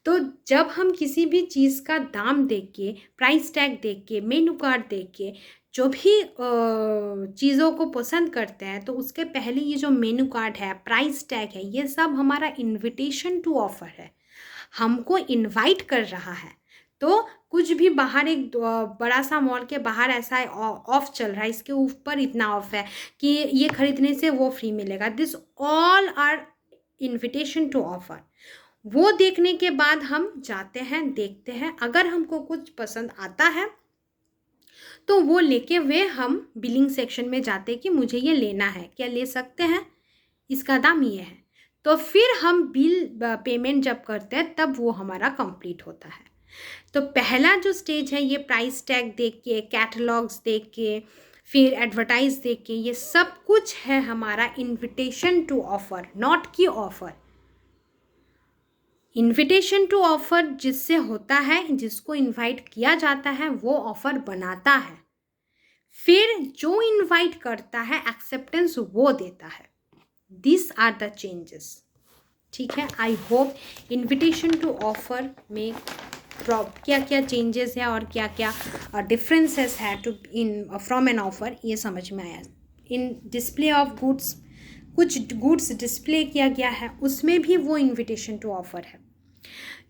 तो जब हम किसी भी चीज़ का दाम देख के, प्राइस टैग देख के, मेनू कार्ड देख के जो भी चीज़ों को पसंद करते हैं तो उसके पहले ये जो मेनू कार्ड है, प्राइस टैग है, ये सब हमारा इन्विटेशन टू ऑफ़र है, हमको इनवाइट कर रहा है। तो कुछ भी बाहर एक बड़ा सा मॉल के बाहर ऐसा ऑफ चल रहा है, इसके ऊपर इतना ऑफ है कि ये खरीदने से वो फ्री मिलेगा, this all are invitation to offer. वो देखने के बाद हम जाते हैं, देखते हैं, अगर हमको कुछ पसंद आता है तो वो लेके वे हम बिलिंग सेक्शन में जाते कि मुझे ये लेना है, क्या ले सकते हैं, इसका दाम ये है। तो फिर हम बिल पेमेंट जब करते हैं तब वो हमारा कंप्लीट होता है। तो पहला जो स्टेज है ये प्राइस टैग देख के, कैटलॉग्स देख के, फिर एडवर्टाइज देख के, ये सब कुछ है हमारा इन्विटेशन टू ऑफ़र, नॉट की ऑफ़र। इन्विटेशन टू ऑफ़र जिससे होता है, जिसको इनवाइट किया जाता है वो ऑफ़र बनाता है, फिर जो इनवाइट करता है एक्सेप्टेंस वो देता है। दिस आर द चेंजेस, ठीक है। I hope invitation to offer में क्या क्या चेंजेस है और क्या क्या डिफरेंसेस है to in from an offer, ये समझ में आया। इन डिस्प्ले ऑफ गुड्स, कुछ गुड्स डिस्प्ले किया गया है उसमें भी वो इन्विटेशन टू ऑफ़र है।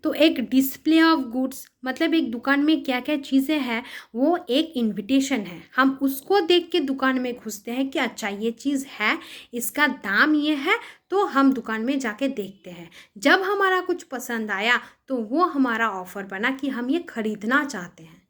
तो एक डिस्प्ले ऑफ गुड्स मतलब एक दुकान में क्या क्या चीज़ें हैं वो एक इन्विटेशन है। हम उसको देख के दुकान में घुसते हैं कि अच्छा ये चीज़ है, इसका दाम ये है, तो हम दुकान में जाके देखते हैं। जब हमारा कुछ पसंद आया तो वो हमारा ऑफ़र बना कि हम ये ख़रीदना चाहते हैं।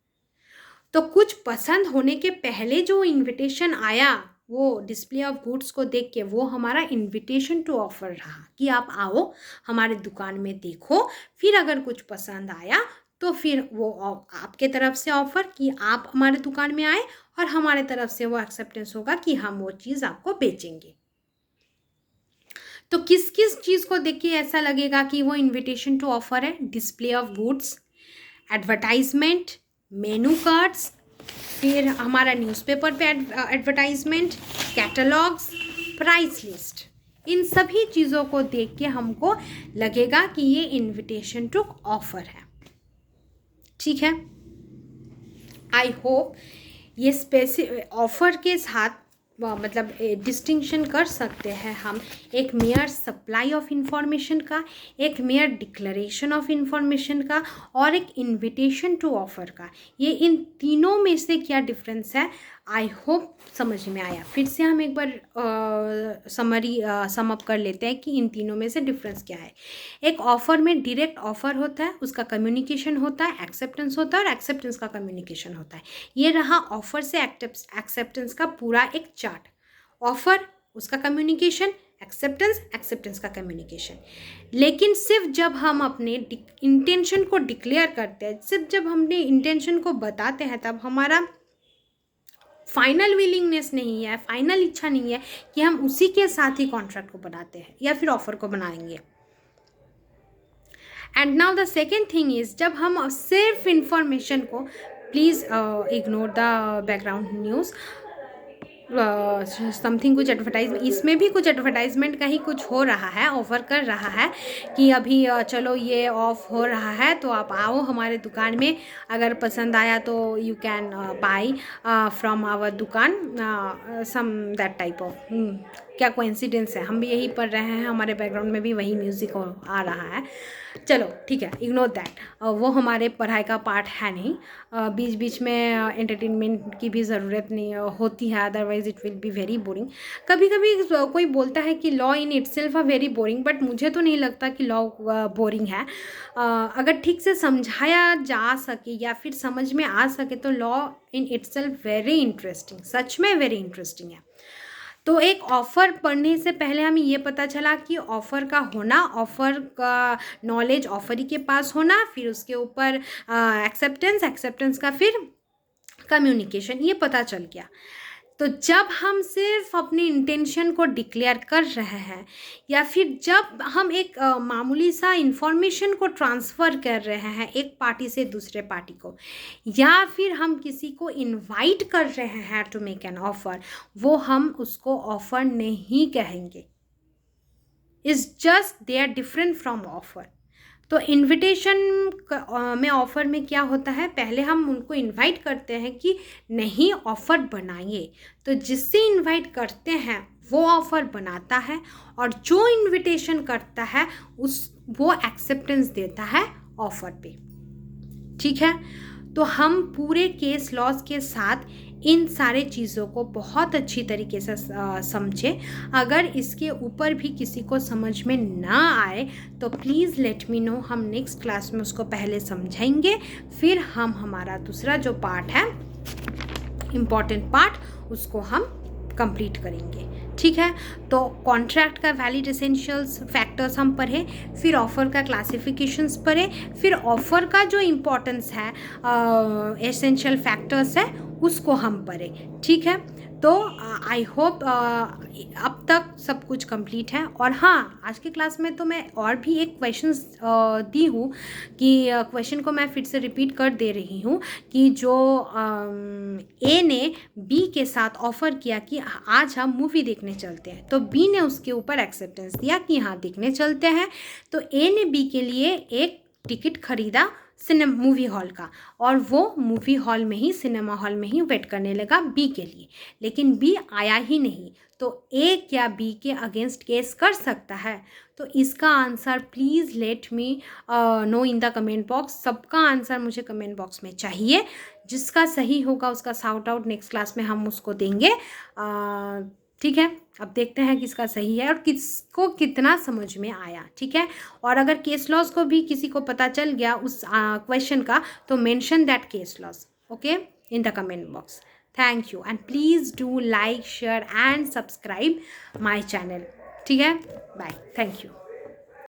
तो कुछ पसंद होने के पहले जो इन्विटेशन आया वो डिस्प्ले ऑफ गुड्स को देख के वो हमारा इन्विटेशन टू ऑफ़र रहा कि आप आओ हमारे दुकान में देखो, फिर अगर कुछ पसंद आया तो फिर वो आपके तरफ से ऑफ़र कि आप हमारे दुकान में आए और हमारे तरफ से वो एक्सेप्टेंस होगा कि हम वो चीज़ आपको बेचेंगे। तो किस किस चीज़ को देख के ऐसा लगेगा कि वो इन्विटेशन टू ऑफ़र है? Display of goods, advertisement, menu cards, फिर हमारा न्यूज़पेपर पे एडवर्टाइजमेंट, कैटलॉग्स, प्राइस लिस्ट, इन सभी चीज़ों को देख के हमको लगेगा कि ये इन्विटेशन टू ऑफ़र है, ठीक है। आई होप ये स्पेसिफिक ऑफ़र के साथ मतलब डिस्टिंक्शन कर सकते हैं हम एक मेयर सप्लाई ऑफ इंफॉर्मेशन का, एक मेयर डिक्लेरेशन ऑफ इंफॉर्मेशन का और एक इनविटेशन टू ऑफ़र का। ये इन तीनों में से क्या डिफरेंस है, आई होप समझ में आया। फिर से हम एक बार समरी सम अप कर लेते हैं कि इन तीनों में से डिफरेंस क्या है। एक ऑफ़र में डायरेक्ट ऑफ़र होता है, उसका कम्युनिकेशन होता है, एक्सेप्टेंस होता है और एक्सेप्टेंस का कम्युनिकेशन होता है। ये रहा ऑफ़र से एक्सेप्टेंस का पूरा एक चार्ट। ऑफ़र, उसका कम्युनिकेशन, एक्सेप्टेंस, एक्सेप्टेंस का कम्युनिकेशन। लेकिन सिर्फ जब हम अपने इंटेंशन को डिक्लेयर करते हैं, सिर्फ जब हमने इंटेंशन को बताते हैं, तब हमारा फाइनल विलिंगनेस नहीं है, फाइनल इच्छा नहीं है कि हम उसी के साथ ही कॉन्ट्रैक्ट को बनाते हैं या फिर ऑफर को बनाएंगे। And now the second thing is, जब हम सिर्फ इंफॉर्मेशन को, please ignore the background news, something कुछ एडवर्टाइजमेंट, इसमें भी कुछ एडवर्टाइजमेंट का ही कुछ हो रहा है, ऑफ़र कर रहा है कि अभी चलो ये ऑफ हो रहा है तो आप आओ हमारे दुकान में, अगर पसंद आया तो you can buy from our दुकान, सम दैट टाइप ऑफ। क्या कोइंसिडेंस है, हम भी यही पढ़ रहे हैं, हमारे बैकग्राउंड में भी वही म्यूज़िक आ रहा है। चलो ठीक है, इग्नोर दैट, वो हमारे पढ़ाई का पार्ट है नहीं। बीच बीच में एंटरटेनमेंट की भी ज़रूरत नहीं होती है, otherwise it will be very boring. कभी कभी कोई बोलता है कि law in itself are very boring, but मुझे तो नहीं लगता कि लॉ बोरिंग है। अगर ठीक से समझाया जा सके या फिर समझ में आ सके तो law in itself very interesting, सच में वेरी इंटरेस्टिंग है। तो एक ऑफ़र पढ़ने से पहले हमें ये पता चला कि ऑफ़र का होना, ऑफ़र का नॉलेज ऑफ़र ही के पास होना, फिर उसके ऊपर एक्सेप्टेंस, एक्सेप्टेंस का फिर कम्युनिकेशन, ये पता चल गया। तो जब हम सिर्फ अपनी इंटेंशन को डिक्लेयर कर रहे हैं या फिर जब हम एक मामूली सा इंफॉर्मेशन को ट्रांसफ़र कर रहे हैं एक पार्टी से दूसरे पार्टी को, या फिर हम किसी को इनवाइट कर रहे हैं टू मेक एन ऑफ़र, वो हम उसको ऑफ़र नहीं कहेंगे। Is just they are different from offer. तो इनविटेशन में, ऑफ़र में क्या होता है, पहले हम उनको इनवाइट करते हैं कि नहीं ऑफ़र बनाइए, तो जिससे इनवाइट करते हैं वो ऑफ़र बनाता है, और जो इनविटेशन करता है वो एक्सेप्टेंस देता है ऑफ़र पे। ठीक है, तो हम पूरे केस लॉज के साथ इन सारे चीज़ों को बहुत अच्छी तरीके से समझें। अगर इसके ऊपर भी किसी को समझ में ना आए तो प्लीज़ लेट मी नो, हम नेक्स्ट क्लास में उसको पहले समझाएंगे, फिर हम हमारा दूसरा जो पार्ट है, इम्पॉर्टेंट पार्ट, उसको हम कंप्लीट करेंगे। ठीक है, तो कॉन्ट्रैक्ट का वैलिड एसेंशियल्स फैक्टर्स हम पढ़े, फिर ऑफ़र का क्लासिफिकेशंस पढ़े, फिर ऑफ़र का जो इम्पोर्टेंस है, एसेंशियल फैक्टर्स है, उसको हम पढ़े। ठीक है, तो आई होप अब तक सब कुछ कंप्लीट है। और हाँ, आज की क्लास में तो मैं और भी एक क्वेश्चंस दी हूँ कि क्वेश्चन को मैं फिर से रिपीट कर दे रही हूँ कि जो ए ने बी के साथ ऑफ़र किया कि आज हम मूवी देखने चलते हैं, तो बी ने उसके ऊपर एक्सेप्टेंस दिया कि हाँ देखने चलते हैं, तो ए ने बी के लिए एक टिकट खरीदा मूवी हॉल का, और वो मूवी हॉल में ही, सिनेमा हॉल में ही वेट करने लगा बी के लिए, लेकिन बी आया ही नहीं। तो ए क्या बी के अगेंस्ट केस कर सकता है? तो इसका answer please let me know in the comment box. सबका आंसर मुझे कमेंट बॉक्स में चाहिए, जिसका सही होगा उसका शाउट आउट नेक्स्ट क्लास में हम उसको देंगे। ठीक है, अब देखते हैं किसका सही है और किसको कितना समझ में आया। ठीक है, और अगर केस लॉस को भी किसी को पता चल गया उस क्वेश्चन का, तो mention that case laws, okay, in the comment box. Thank you, and please do like, share and subscribe my channel. ठीक है, बाय, थैंक यू।